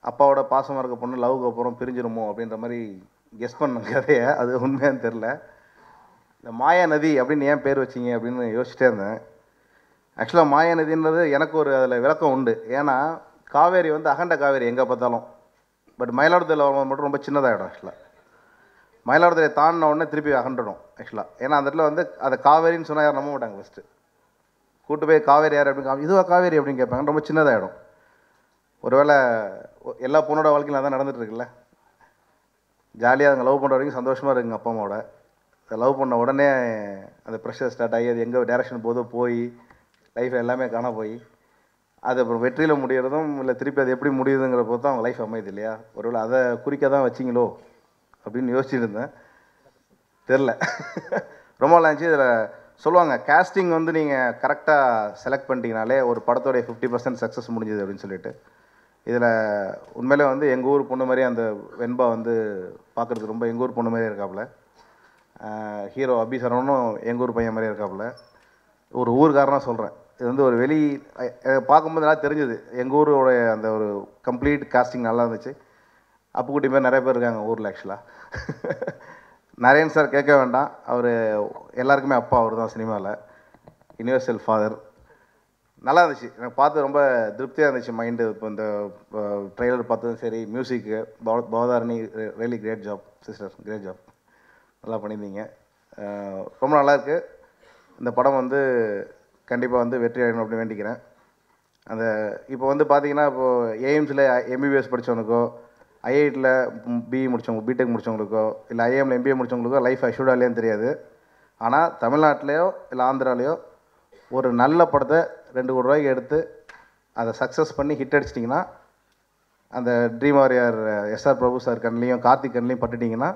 அப்பாவோட பாசமாக இருக்க பொண்ணு லவ்க்கு அப்புறம் பிரிஞ்சிருமோ அப்படின்ற மாதிரி கெஸ் பண்ண கதையை. அது உண்மையான்னு தெரில. இந்த மாயா நதி அப்படின்னு ஏன் பேர் வச்சிங்க அப்படின்னு யோசிச்சிட்டே இருந்தேன். ஆக்சுவலாக மாயா நதின்றது எனக்கு ஒரு அதில் விளக்கம் உண்டு. ஏன்னா காவேரி வந்து அகண்ட காவேரி எங்கே பார்த்தாலும். பட் மயிலாடுதுறையில் மட்டும் ரொம்ப சின்னதாகிடும். ஆக்சுவலாக மயிலாடுதுறை தாண்டின உடனே திருப்பி அகன்றிடும் ஆக்சுவலாக. ஏன்னா அந்த இடத்துல வந்து அதை காவேரின்னு சொன்னால் யாரும் நம்ப மாட்டாங்க. ஃபஸ்ட்டு கூட்டு போய் காவேரி யார் அப்படின்னு இதுவா காவேரி அப்படின்னு கேட்பாங்க. ரொம்ப சின்னதாகிடும். ஒருவேளை எல்லா பொண்ணோட வாழ்க்கையில் அதான் நடந்துட்டு இருக்குல்ல. ஜாலியாக அவங்க லவ் பண்ணுற வரைக்கும் சந்தோஷமாக இருக்குங்க அப்பா அம்மாவோட. லவ் பண்ண உடனே அந்த ப்ரெஷர் ஸ்டார்ட் ஆகி அது எங்கே டேரக்ஷன் போதோ போய் லைஃப் எல்லாமே காண போய் அது அப்புறம் வெற்றியில் முடிகிறதும் இல்லை திருப்பி அது எப்படி முடியுதுங்கிற போது தான் அவங்க லைஃப் அமையுது இல்லையா. ஒருவேளை அதை குறிக்க தான் வச்சிங்களோ அப்படின்னு யோசிச்சுட்டு இருந்தேன். தெரில ரொம்ப நல்லா இருந்துச்சு. இதில் சொல்லுவாங்க கேஸ்டிங் வந்து நீங்கள் கரெக்டாக செலக்ட் பண்ணிட்டீங்கனாலே ஒரு படத்தோடைய 50% சக்ஸஸ் முடிஞ்சுது அப்படின்னு சொல்லிட்டு. இதில் உண்மையிலே வந்து எங்கள் ஊர் பொண்ணு மாதிரி அந்த வெண்பா வந்து பார்க்குறதுக்கு ரொம்ப எங்கள் ஊர் பொண்ணு மாதிரியே இருக்காப்புல. ஹீரோ அபி சரவணும் எங்கள் ஊர் பையன் மாதிரியே இருக்காப்புல. ஒரு ஊருக்காரனாக சொல்கிறேன். இது வந்து ஒரு பார்க்கும்போது நல்லா தெரிஞ்சுது. எங்கள் ஊரோடைய அந்த ஒரு கம்ப்ளீட் காஸ்டிங் நல்லா இருந்துச்சு. அப்புக்குட்டி பேர் நிறைய பேர் இருக்காங்க ஊரில். ஆக்சுவலாக நரேன் சார் கேட்க வேண்டாம், அவர் எல்லாருக்குமே அப்பா. அவர் தான் சினிமாவில் யுனிவர்சல் ஃபாதர். நல்லா இருந்துச்சு. எனக்கு பார்த்து ரொம்ப திருப்தியாக இருந்துச்சு மைண்டு. இப்போ இந்த ட்ரெய்லர் பார்த்ததும் சரி, மியூசிக்கு Bhavatharini really great job sister, great job. நல்லா பண்ணியிருந்தீங்க. ரொம்ப நல்லாயிருக்கு. இந்த படம் வந்து கண்டிப்பாக வந்து வெற்றி அடையணும் அப்படின்னு வேண்டிக்கிறேன். அந்த இப்போ வந்து பார்த்தீங்கன்னா இப்போது ஏஎம்ஸில் எம்பிபிஎஸ் படித்தவனுக்கோ, ஐஐடியில் பிஇ முடித்தவங்க, பிடெக் முடித்தவங்களுக்கோ, இல்லை ஐஎம்ல எம்பிஏ முடித்தவங்களுக்கோ லைஃப் அஷ்யூர்டா இல்லையான்னு தெரியாது. ஆனால் தமிழ்நாட்டிலையோ இல்லை ஆந்திராலேயோ ஒரு நல்ல படத்தை 2 கோடி ரூபாய்க்கு எடுத்து அதை சக்ஸஸ் பண்ணி ஹிட் அடிச்சிட்டிங்கன்னா, அந்த ட்ரீம் வாரியர் எஸ்ஆர் பிரபு சார் கண்ணிலையும் கார்த்திக் கண்ணிலையும் பட்டுட்டிங்கன்னா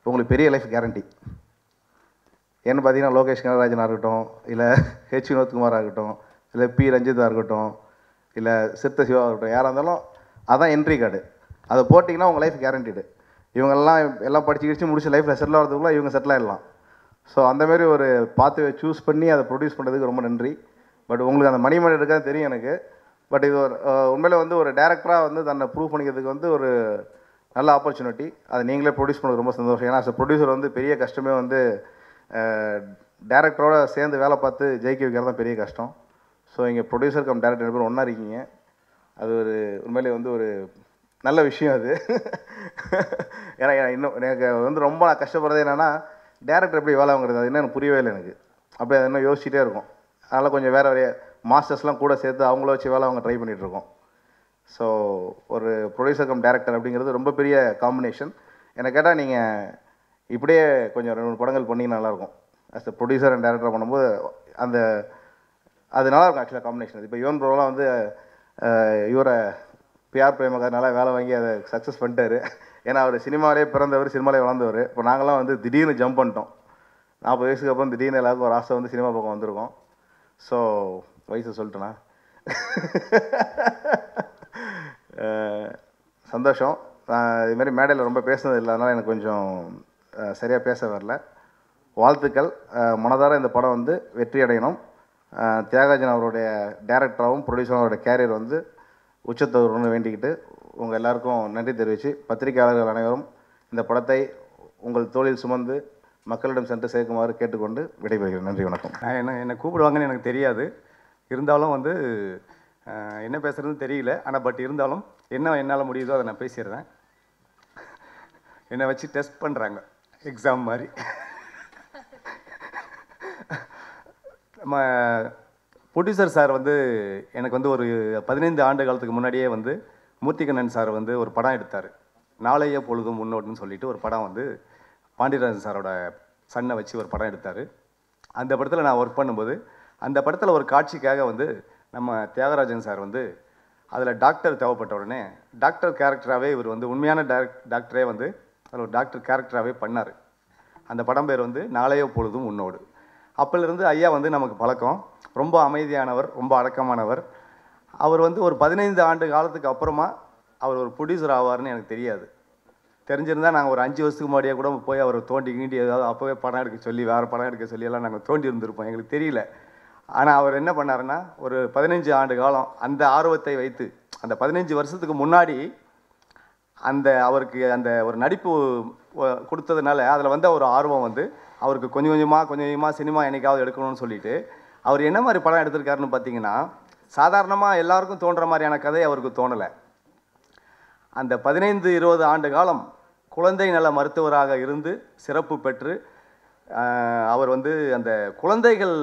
உங்களுக்கு பெரிய லைஃப் கேரண்டி. ஏன்னு பார்த்தீங்கன்னா லோகேஷ் கனகராஜனாக இருக்கட்டும், இல்லை ஹெச் வினோத்குமாராக இருக்கட்டும், இல்லை பி ரஞ்சிதாக இருக்கட்டும், இல்லை சித்த சிவா இருக்கட்டும், யாராக இருந்தாலும் அதான் என்ட்ரி கார்டு. அதை போட்டிங்கன்னா உங்கள் லைஃப் கேரண்டிடு. இவங்கெல்லாம் எல்லாம் படித்து கிடிச்சு முடிச்சு லைஃப்பில் செட்டில் ஆகிறதுக்குள்ளே இவங்க செட்டில் ஆகிடலாம். ஸோ அந்தமாரி ஒரு பார்த்து சூஸ் பண்ணி அதை ப்ரொடியூஸ் பண்ணுறதுக்கு ரொம்ப நன்றி. பட் உங்களுக்கு அந்த மணி எடுக்காது தெரியும் எனக்கு. பட் இது ஒரு உண்மையிலே வந்து ஒரு டேரக்டராக வந்து தன்னை ப்ரூவ் பண்ணிக்கிறதுக்கு வந்து ஒரு நல்ல ஆப்பர்ச்சுனிட்டி. அதை நீங்களே ப்ரொடியூஸ் பண்ணுறது ரொம்ப சந்தோஷம். ஏன்னா as a ப்ரொடியூசர் வந்து பெரிய கஷ்டமே வந்து டேரக்டரோட சேர்ந்து வேலை பார்த்து ஜெயிக்க வைக்கிறது தான் பெரிய கஷ்டம். ஸோ இங்கே ப்ரொடியூசர் கம் டேரக்டர் 2 பேரும் ஒன்றா இருக்கீங்க. அது ஒரு உண்மையிலே வந்து ஒரு நல்ல விஷயம் அது. ஏன்னா இன்னும் எனக்கு வந்து ரொம்ப நான் கஷ்டப்படுறது என்னென்னா டேரக்டர் எப்படி வேலை வாங்குறது, அது இன்னும் எனக்கு புரியவே இல்லை எனக்கு. அப்படியே அது இன்னும் யோசிச்சுட்டே இருக்கும். அதனால் கொஞ்சம் வேறு மாஸ்டர்ஸ்லாம் கூட சேர்த்து அவங்கள வச்சு வேலை அவங்க ட்ரை பண்ணிகிட்ருக்கோம். ஸோ ஒரு ப்ரொடியூசர் கம் டேரக்டர் அப்படிங்கிறது ரொம்ப பெரிய காம்பினேஷன். என்னை கேட்டால் நீங்கள் இப்படியே கொஞ்சம் 2-3 படங்கள் பண்ணிங்கன்னா நல்லாயிருக்கும். As a producer and director பண்ணும்போது அந்த அது நல்லாயிருக்கும் ஆக்சுவலாக காம்பினேஷன். இப்போ யுவன் ப்ரோலாம் வந்து இவரை பிஆர் பிரேமகார் நல்லா வேலை வாங்கி அதை சக்ஸஸ் பண்ணிட்டாரு. ஏன்னா அவர் சினிமாவிலே பிறந்தவர், சினிமாவிலே வளர்ந்தவர். இப்போ நாங்களாம் வந்து திடீர்னு ஜம்ப் பண்ணிட்டோம். 40 வயசுக்கு அப்புறம் திடீர்னு எல்லாருக்கும் ஒரு ஆசை வந்து சினிமா பக்கம் வந்திருக்கோம். ஸோ வயசு சொல்லிட்டேண்ணா. சந்தோஷம். இதுமாரி மேடையில் ரொம்ப பேசுனது இல்லை, அதனால் எனக்கு கொஞ்சம் சரியாக பேச வரல. வாழ்த்துக்கள். மனதார இந்த படம் வந்து வெற்றி அடையணும். தியாகராஜன் அவருடைய டேரக்டராகவும் ப்ரொடியூசரும் அவருடைய கேரியர் வந்து உச்சத்தவர்னு வேண்டிக்கிட்டு உங்கள் எல்லாருக்கும் நன்றி தெரிவித்து, பத்திரிகையாளர்கள் அனைவரும் இந்த படத்தை உங்கள் தோளில் சுமந்து மக்களிடம் சென்று சேர்க்குமாறு கேட்டுக்கொண்டு விடைபெறுகிறேன். நன்றி, வணக்கம். என்னை கூப்பிடுவாங்கன்னு எனக்கு தெரியாது. இருந்தாலும் வந்து என்ன பேசுகிறதுன்னு தெரியல. ஆனால் பட் இருந்தாலும் என்னால் முடியுதோ அதை நான் பேசிடுறேன். என்னை வச்சு டெஸ்ட் பண்ணுறாங்க, எக்ஸாம் மாதிரி. நம்ம ப்ரொடியூசர் சார் வந்து எனக்கு வந்து ஒரு 15 ஆண்டு காலத்துக்கு முன்னாடியே வந்து மூர்த்திகண்ணன் சார் வந்து ஒரு படம் எடுத்தார். நாளைய பொழுதும் முன்னோட்டுன்னு சொல்லிட்டு ஒரு படம் வந்து பாண்டியராஜன் சாரோட சன்னை வச்சு ஒரு படம் எடுத்தார். அந்த படத்தில் நான் ஒர்க் பண்ணும்போது அந்த படத்தில் ஒரு காட்சிக்காக வந்து நம்ம தியாகராஜன் சார் வந்து அதில் டாக்டர் தேவைப்பட்ட உடனே டாக்டர் கேரக்டராகவே இவர் வந்து உண்மையான டாக்டரே வந்து அதில் ஒரு டாக்டர் கேரக்டராகவே பண்ணார். அந்த படம் பேர் வந்து நாளைய பொழுதும் உன்னோடு. அப்போலேருந்து ஐயா வந்து நமக்கு பழக்கம். ரொம்ப அமைதியானவர், ரொம்ப அடக்கமானவர். அவர் வந்து ஒரு 15 ஆண்டு காலத்துக்கு அப்புறமா அவர் ஒரு ப்ரொடியூசர் ஆவார்னு எனக்கு தெரியாது. தெரிஞ்சிருந்தால் நாங்கள் ஒரு 5 வருஷத்துக்கு முன்னாடியே கூட போய் அவர் தோண்டி கீண்டி ஏதாவது அப்போவே படம் எடுக்க சொல்லி வேறு படம் எடுக்க சொல்லி எல்லாம் நாங்கள் தோண்டி இருந்திருப்போம், எங்களுக்கு தெரியல. ஆனால் அவர் என்ன பண்ணாருன்னா ஒரு 15 ஆண்டு காலம் அந்த ஆர்வத்தை வைத்து அந்த 15 வருஷத்துக்கு முன்னாடி அந்த அவருக்கு அந்த ஒரு நடிப்பு கொடுத்ததுனால அதில் வந்து ஒரு ஆர்வம் வந்து அவருக்கு கொஞ்சம் கொஞ்சமாக சினிமா என்னைக்காவது எடுக்கணும்னு சொல்லிட்டு அவர் என்ன மாதிரி படம் எடுத்திருக்காருன்னு பார்த்தீங்கன்னா, சாதாரணமாக எல்லாருக்கும் தோன்ற மாதிரியான கதை அவருக்கு தோணலை. அந்த 15-20 ஆண்டு காலம் குழந்தை நல மருத்துவராக இருந்து சிறப்பு பெற்று அவர் வந்து அந்த குழந்தைகள்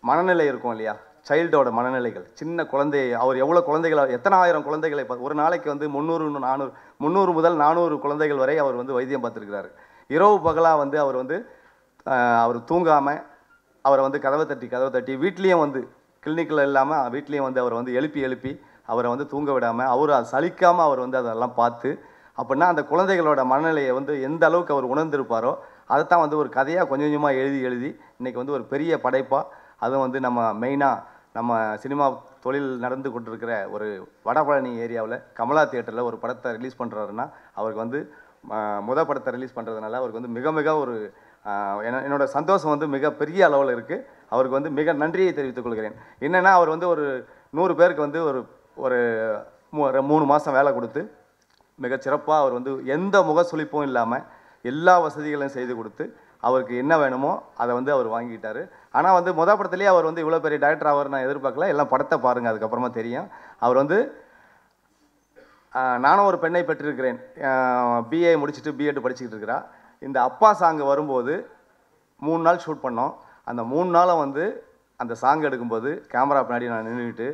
மனநிலை இருக்கும் இல்லையா, சைல்டோட மனநிலைகள், சின்ன குழந்தை, அவர் எவ்வளோ குழந்தைகளை, எத்தனை ஆயிரம் குழந்தைகளை ஒரு நாளைக்கு வந்து 300 முதல் 400 குழந்தைகள் வரை அவர் வந்து வைத்தியம் பார்த்துருக்கிறாரு. இரவு பகலாக வந்து அவர் தூங்காமல் அவரை வந்து கதவை தட்டி வீட்லேயும் வந்து கிளினிக்கில் இல்லாமல் வீட்லேயும் வந்து அவரை வந்து எழுப்பி அவரை வந்து தூங்க விடாமல் அவர் சலிக்காமல் அவர் வந்து அதெல்லாம் பார்த்து அப்படின்னா அந்த குழந்தைகளோட மனநிலையை வந்து எந்த அளவுக்கு அவர் உணர்ந்திருப்பாரோ அதைத்தான் வந்து ஒரு கதையாக கொஞ்சம் கொஞ்சமாக எழுதி இன்றைக்கி வந்து ஒரு பெரிய படைப்பாக, அதுவும் வந்து நம்ம மெயினாக நம்ம சினிமா தொழில் நடந்து கொண்டிருக்கிற ஒரு வடபழனி ஏரியாவில் கமலா தியேட்டரில் ஒரு படத்தை ரிலீஸ் பண்ணுறாருன்னா அவருக்கு வந்து படத்தை ரிலீஸ் பண்ணுறதுனால அவருக்கு வந்து மிக மிக ஒரு என்னோட சந்தோஷம் வந்து மிக பெரிய அளவில் இருக்குது. அவருக்கு வந்து மிக நன்றியை தெரிவித்துக் கொள்கிறேன். என்னென்னா அவர் வந்து ஒரு 100 பேருக்கு வந்து ஒரு 3 மாதம் வேலை கொடுத்து மிகச்சிறப்பாக அவர் வந்து எந்த முகசுளிப்பும் இல்லாமல் எல்லா வசதிகளையும் செய்து கொடுத்து அவருக்கு என்ன வேணுமோ அதை வந்து அவர் வாங்கிட்டார். ஆனால் வந்து படத்துலேயே அவர் வந்து இவ்வளோ பெரிய டைரக்டர் ஆவார் நான் எதிர்பார்க்கல. எல்லாம் படத்தை பாருங்கள், அதுக்கப்புறமா தெரியும். அவர் வந்து நானும் ஒரு பெண்ணை பெற்றிருக்கிறேன், பிஏ முடிச்சுட்டு பிஎட் படிச்சுக்கிட்டு இருக்கிறா. இந்த அப்பா சாங்கு வரும்போது 3 நாள் ஷூட் பண்ணோம். அந்த 3 நாளும் வந்து அந்த சாங் எடுக்கும்போது கேமரா பின்னாடி நான் நின்றுக்கிட்டு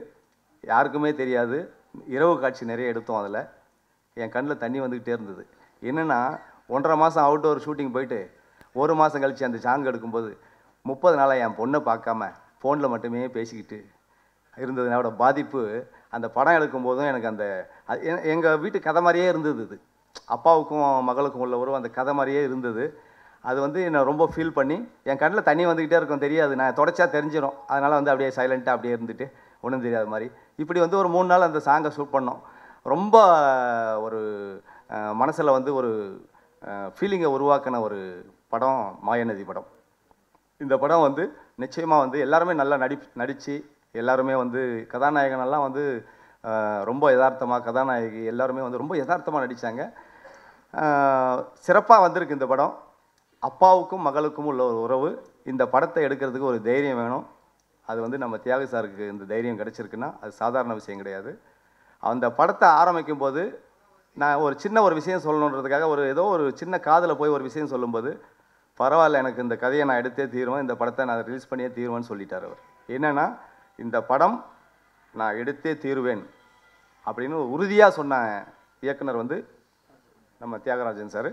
யாருக்குமே தெரியாது, இரவு காட்சி நிறைய எடுத்தோம். அதில் என் கண்ணில் தண்ணி வந்துக்கிட்டே இருந்தது. என்னென்னா 1.5 மாதம் அவுட்டோர் ஷூட்டிங் போயிட்டு 1 மாதம் கழித்து அந்த சாங் எடுக்கும்போது 30 நாளாக என் பொண்ணை பார்க்காம ஃபோனில் மட்டுமே பேசிக்கிட்டு இருந்ததுனோட பாதிப்பு அந்த படம் எடுக்கும்போதும் எனக்கு அந்த எங்கள் வீட்டு கதை மாதிரியே இருந்தது. இது அப்பாவுக்கும் மகளுக்கும் உள்ள உறவு அந்த கதை மாதிரியே இருந்தது. அது வந்து என்னை ரொம்ப ஃபீல் பண்ணி என் கண்ணில் தண்ணி வந்துக்கிட்டே இருக்கும், தெரியாது, நான் தொடச்சா தெரிஞ்சிடும். அதனால் வந்து அப்படியே சைலண்ட்டாக அப்படியே இருந்துட்டு ஒன்றும் தெரியாத மாதிரி இப்படி வந்து ஒரு 3 நாள் அந்த சாங்கை ஷூட் பண்ணோம். ரொம்ப ஒரு மனசில் வந்து ஒரு ஃபீலிங்கை உருவாக்கின ஒரு படம் மாயநதி படம். இந்த படம் வந்து நிச்சயமாக வந்து எல்லாருமே நல்லா நடித்து எல்லாருமே வந்து கதாநாயகனெல்லாம் வந்து ரொம்ப யதார்த்தமாக, கதாநாயகி எல்லாருமே வந்து ரொம்ப யதார்த்தமாக நடித்தாங்க. சிறப்பாக வந்திருக்கு இந்த படம். அப்பாவுக்கும் மகளுக்கும் உள்ள ஒரு உறவு. இந்த படத்தை எடுக்கிறதுக்கு ஒரு தைரியம் வேணும். அது வந்து நம்ம தியாகு சாருக்கு இந்த தைரியம் கிடச்சிருக்குன்னா அது சாதாரண விஷயம் கிடையாது. அந்த படத்தை ஆரம்பிக்கும் போது நான் ஒரு விஷயம் சொல்லணுன்றதுக்காக ஏதோ ஒரு சின்ன காதில் போய் ஒரு விஷயம் சொல்லும்போது, பரவாயில்ல, எனக்கு இந்த கதையை நான் எடுத்தே தீருவேன், இந்த படத்தை நான் ரிலீஸ் பண்ணியே தீருவேன்னு சொல்லிட்டார் அவர். என்னென்னா, இந்த படம் நான் எடுத்தே தீருவேன் அப்படின்னு உறுதியாக சொன்ன இயக்குனர் வந்து நம்ம தியாகராஜன் சார்.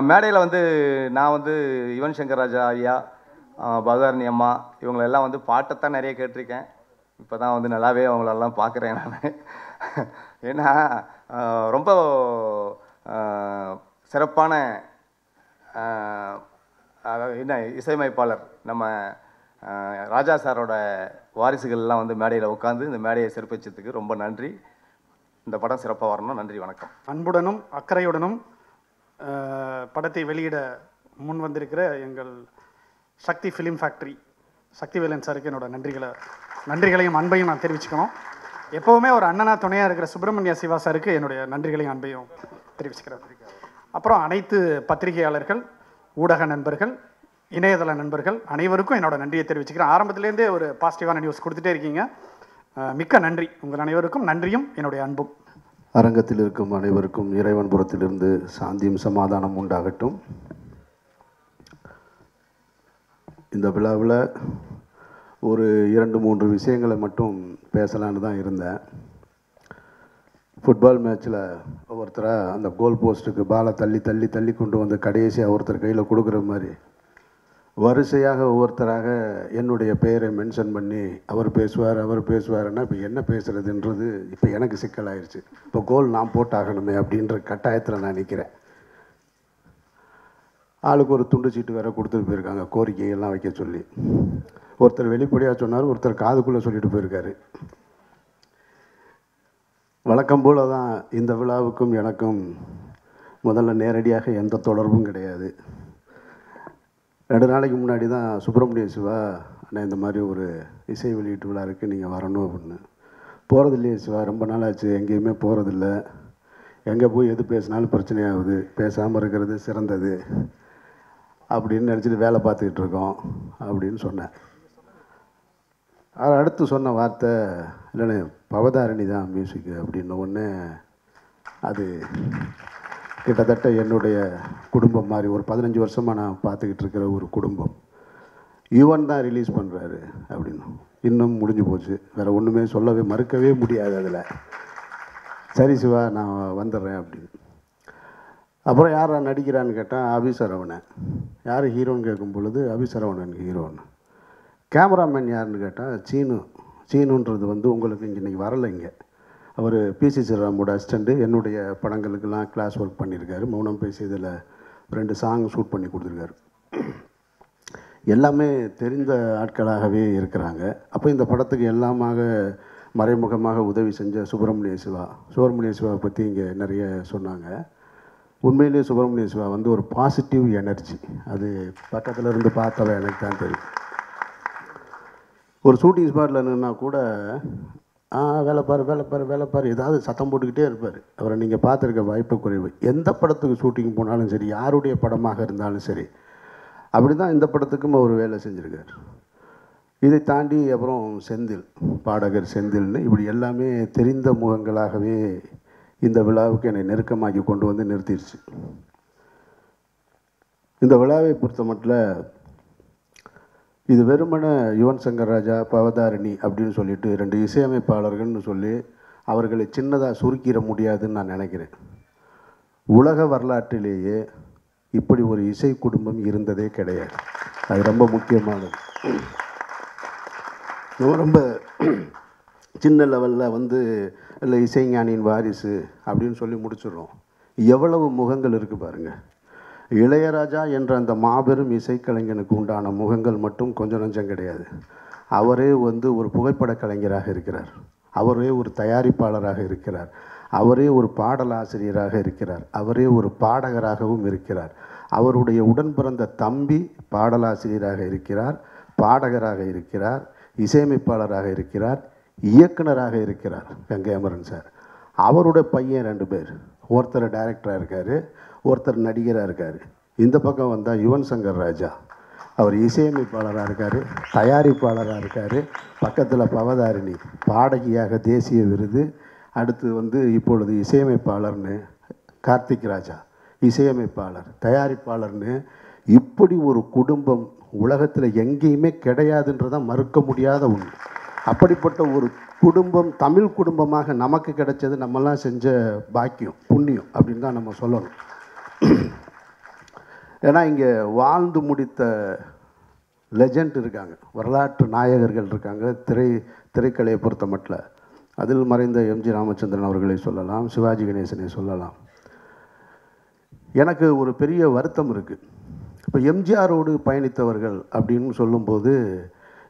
மேடையில் வந்து நான் வந்து யுவன் சங்கர் ராஜா ஐயா, பவதாரணி அம்மா இவங்களெல்லாம் வந்து பாட்டைத்தான் நிறைய கேட்டிருக்கேன். இப்போ தான் வந்து நல்லாவே அவங்களெல்லாம் பார்க்குறேன் நான். ஏன்னா ரொம்ப சிறப்பான இசையமைப்பாளர் நம்ம ராஜா சாரோட வாரிசுகள்லாம் வந்து மேடையில் உட்காந்து இந்த மேடையை சிறப்பிச்சதுக்கு ரொம்ப நன்றி. இந்த படம் சிறப்பாக வரணும். நன்றி, வணக்கம். அன்புடனும் அக்கறையுடனும் படத்தை வெளியிட முன் வந்திருக்கிற எங்கள் சக்தி ஃபிலிம் ஃபேக்ட்ரி சக்திவேலன் சாருக்கு என்னோட நன்றிகளையும் அன்பையும் நான் தெரிவிச்சுக்கணும். எப்போவுமே ஒரு அண்ணனா துணையாக இருக்கிற சுப்பிரமணிய சிவா சாருக்கு என்னுடைய நன்றிகளையும் அன்பையும் தெரிவிச்சுக்கிறேன். அப்புறம் அனைத்து பத்திரிகையாளர்கள், ஊடக நண்பர்கள், இணையதள நண்பர்கள் அனைவருக்கும் என்னோட நன்றியை தெரிவிச்சுக்கிறேன். ஆரம்பத்திலேருந்தே ஒரு பாசிட்டிவான நியூஸ் கொடுத்துட்டே இருக்கீங்க. மிக்க நன்றி. உங்கள் அனைவருக்கும் நன்றியும் என்னுடைய அன்பும். அரங்கத்தில் இருக்கும் அனைவருக்கும் இறைவன் புறத்திலிருந்து சாந்தியும் சமாதானம் உண்டாகட்டும். இந்த விழாவில் ஒரு 2-3 விஷயங்களை மட்டும் பேசலான்னு தான் இருந்தேன். ஃபுட்பால் மேட்ச்சில் ஒருத்தராக அந்த கோல் போஸ்ட்டுக்கு பாலை தள்ளி கொண்டு வந்து கடைசியாக ஒருத்தர் கையில் கொடுக்குற மாதிரி வரிசையாக ஒவ்வொருத்தராக என்னுடைய பெயரை மென்ஷன் பண்ணி அவர் பேசுவாருன்னா இப்போ என்ன பேசுகிறதுன்றது இப்போ எனக்கு சிக்கலாயிருச்சு. இப்போ கோல் நான் போட்டாகணுமே அப்படின்ற கட்டாயத்தில் நான் நிற்கிறேன். ஆளுக்கு ஒரு துண்டு சீட்டு வேறு கொடுத்துட்டு போயிருக்காங்க, கோரிக்கையெல்லாம் வைக்க சொல்லி. ஒருத்தர் வெளிப்படையாக சொன்னார், ஒருத்தர் காதுக்குள்ளே சொல்லிட்டு போயிருக்காரு. வழக்கம் போல தான் இந்த விழாவுக்கும் எனக்கும் முதல்ல நேரடியாக எந்த தொடர்பும் கிடையாது. 2 நாளைக்கு முன்னாடி தான் சுப்பிரமணிய சிவா அண்ணா இந்த மாதிரி ஒரு இசை வெளியீட்டு விழா இருக்குது, நீங்கள் வரணும் அப்படின்னு. போகிறதில்லையே சிவா, ரொம்ப நாள் ஆச்சு, எங்கேயுமே போகிறதில்ல, எங்கே போய் எது பேசினாலும் பிரச்சனையாகுது, பேசாமல் இருக்கிறது சிறந்தது அப்படின்னு நினச்சிட்டு வேலை பார்த்துக்கிட்டு இருக்கோம் அப்படின்னு சொன்னேன். அவர் அடுத்து சொன்ன வார்த்தை, இல்லைண்ணே பவதாரணி தான் மியூசிக்கு அப்படின்ன ஒன்று, அது கிட்டத்தட்ட என்னுடைய குடும்பம் மாதிரி. ஒரு 15 வருஷமாக நான் பார்த்துக்கிட்டு இருக்கிற ஒரு குடும்பம். யுவன் தான் ரிலீஸ் பண்ணுறாரு அப்படின்னு, இன்னும் முடிஞ்சு போச்சு, வேறு ஒன்றுமே சொல்லவே மறுக்கவே முடியாது அதில். சரி சிவா நான் வந்துடுறேன் அப்படின்னு. அப்புறம் யாரா நடிக்கிறான்னு கேட்டால் அபிசரவணன். யார் ஹீரோன்னு கேட்கும் பொழுது அபிசரவணன் ஹீரோன்னு. கேமராமேன் யாருன்னு கேட்டால் சீனுன்றது வந்து உங்களுக்கு இன்றைக்கி வரலை. இங்கே அவர் பிசி ஸ்ரீராமோட அசிஸ்டண்ட்டு, என்னுடைய படங்களுக்கெல்லாம் கிளாஸ் ஒர்க் பண்ணியிருக்காரு. மௌனம் பேசி இதில் 2 சாங் ஷூட் பண்ணி கொடுத்துருக்காரு. எல்லாமே தெரிந்த ஆட்களாகவே இருக்கிறாங்க. அப்போ இந்த படத்துக்கு எல்லாமாக மறைமுகமாக உதவி செஞ்ச சுப்பிரமணிய சிவாவை பற்றி இங்கே நிறைய சொன்னாங்க. உண்மையிலேயே சுப்பிரமணிய சிவா வந்து ஒரு பாசிட்டிவ் எனர்ஜி. அது பக்கத்தில் இருந்து பார்த்தவ எனக்கு தான் தெரியும். ஒரு ஷூட்டிங் ஸ்பாட்டில் நின்னா கூட வேலை பாரு ஏதாவது சத்தம் போட்டுக்கிட்டே இருப்பார். அவரை நீங்கள் பார்த்துருக்க வாய்ப்பு குறைவு. எந்த படத்துக்கு ஷூட்டிங் போனாலும் சரி, யாருடைய படமாக இருந்தாலும் சரி, அப்படி தான் இந்த படத்துக்கும் அவர் வேலை செஞ்சுருக்கார். இதை தாண்டி அப்புறம் பாடகர் செந்தில்னு இப்படி எல்லாமே தெரிந்த முகங்களாகவே இந்த விழாவுக்கு என்னை நெருக்கமாக்கி கொண்டு வந்து நிறுத்திடுச்சு. இந்த விழாவை பொறுத்த மட்டும் இது வெறுமன யுவன் சங்கர் ராஜா, பவதாரணி அப்படின்னு சொல்லிட்டு 2 இசையமைப்பாளர்கள்னு சொல்லி அவர்களை சின்னதாக சுருக்கிட முடியாதுன்னு நான் நினைக்கிறேன். உலக வரலாற்றிலேயே இப்படி ஒரு இசை குடும்பம் இருந்ததே கிடையாது. அது ரொம்ப முக்கியமானது. ரொம்ப சின்ன லெவலில் வந்து இல்லை இசைஞானியின் வாரிசு அப்படின்னு சொல்லி முடிச்சிடுறோம். எவ்வளவு முகங்கள் இருக்குது பாருங்கள். இளையராஜா என்ற அந்த மாபெரும் இசைக்கலைஞனுக்கு உண்டான முகங்கள் மட்டும் கொஞ்சம் நஞ்சம் கிடையாது. அவரே வந்து ஒரு புகைப்பட கலைஞராக இருக்கிறார், அவரே ஒரு தயாரிப்பாளராக இருக்கிறார், அவரே ஒரு பாடலாசிரியராக இருக்கிறார், அவரே ஒரு பாடகராகவும் இருக்கிறார். அவருடைய உடன் பிறந்த தம்பி பாடலாசிரியராக இருக்கிறார், பாடகராக இருக்கிறார், இசையமைப்பாளராக இருக்கிறார், இயக்குனராக இருக்கிறார் கங்கை அமரன் சார். அவருடைய பையன் 2 பேர், ஒருத்தர் டைரக்டராக இருக்கார், ஒருத்தர் நடிகராக இருக்கார். இந்த பக்கம் வந்தால் யுவன் சங்கர் ராஜா, அவர் இசையமைப்பாளராக இருக்கார், தயாரிப்பாளராக இருக்கார். பக்கத்தில் பவதாரிணி பாடகியாக தேசிய விருது, அடுத்து வந்து இப்பொழுது இசையமைப்பாளர்னு கார்த்திக் ராஜா இசையமைப்பாளர், தயாரிப்பாளர்னு இப்படி ஒரு குடும்பம் உலகத்தில் எங்கேயுமே கிடையாதுன்றதான் மறுக்க முடியாத ஒன்று. அப்படிப்பட்ட ஒரு குடும்பம் தமிழ் குடும்பமாக நமக்கு கிடைச்சது நம்மெல்லாம் செஞ்ச பாக்கியம், புண்ணியம் அப்படின்னு தான் நம்ம சொல்லணும். ஏன்னா இங்கே வாழ்ந்து முடித்த லெஜண்ட் இருக்காங்க, வரலாற்று நாயகர்கள் இருக்காங்க. திரைக்கலையை பொறுத்த மட்டும் அதில் மறைந்த எம்ஜி ராமச்சந்திரன் அவர்களை சொல்லலாம், சிவாஜி கணேசனை சொல்லலாம். எனக்கு ஒரு பெரிய வருத்தம் இருக்குது. இப்போ எம்ஜிஆரோடு பயணித்தவர்கள் அப்படின்னு சொல்லும்போது,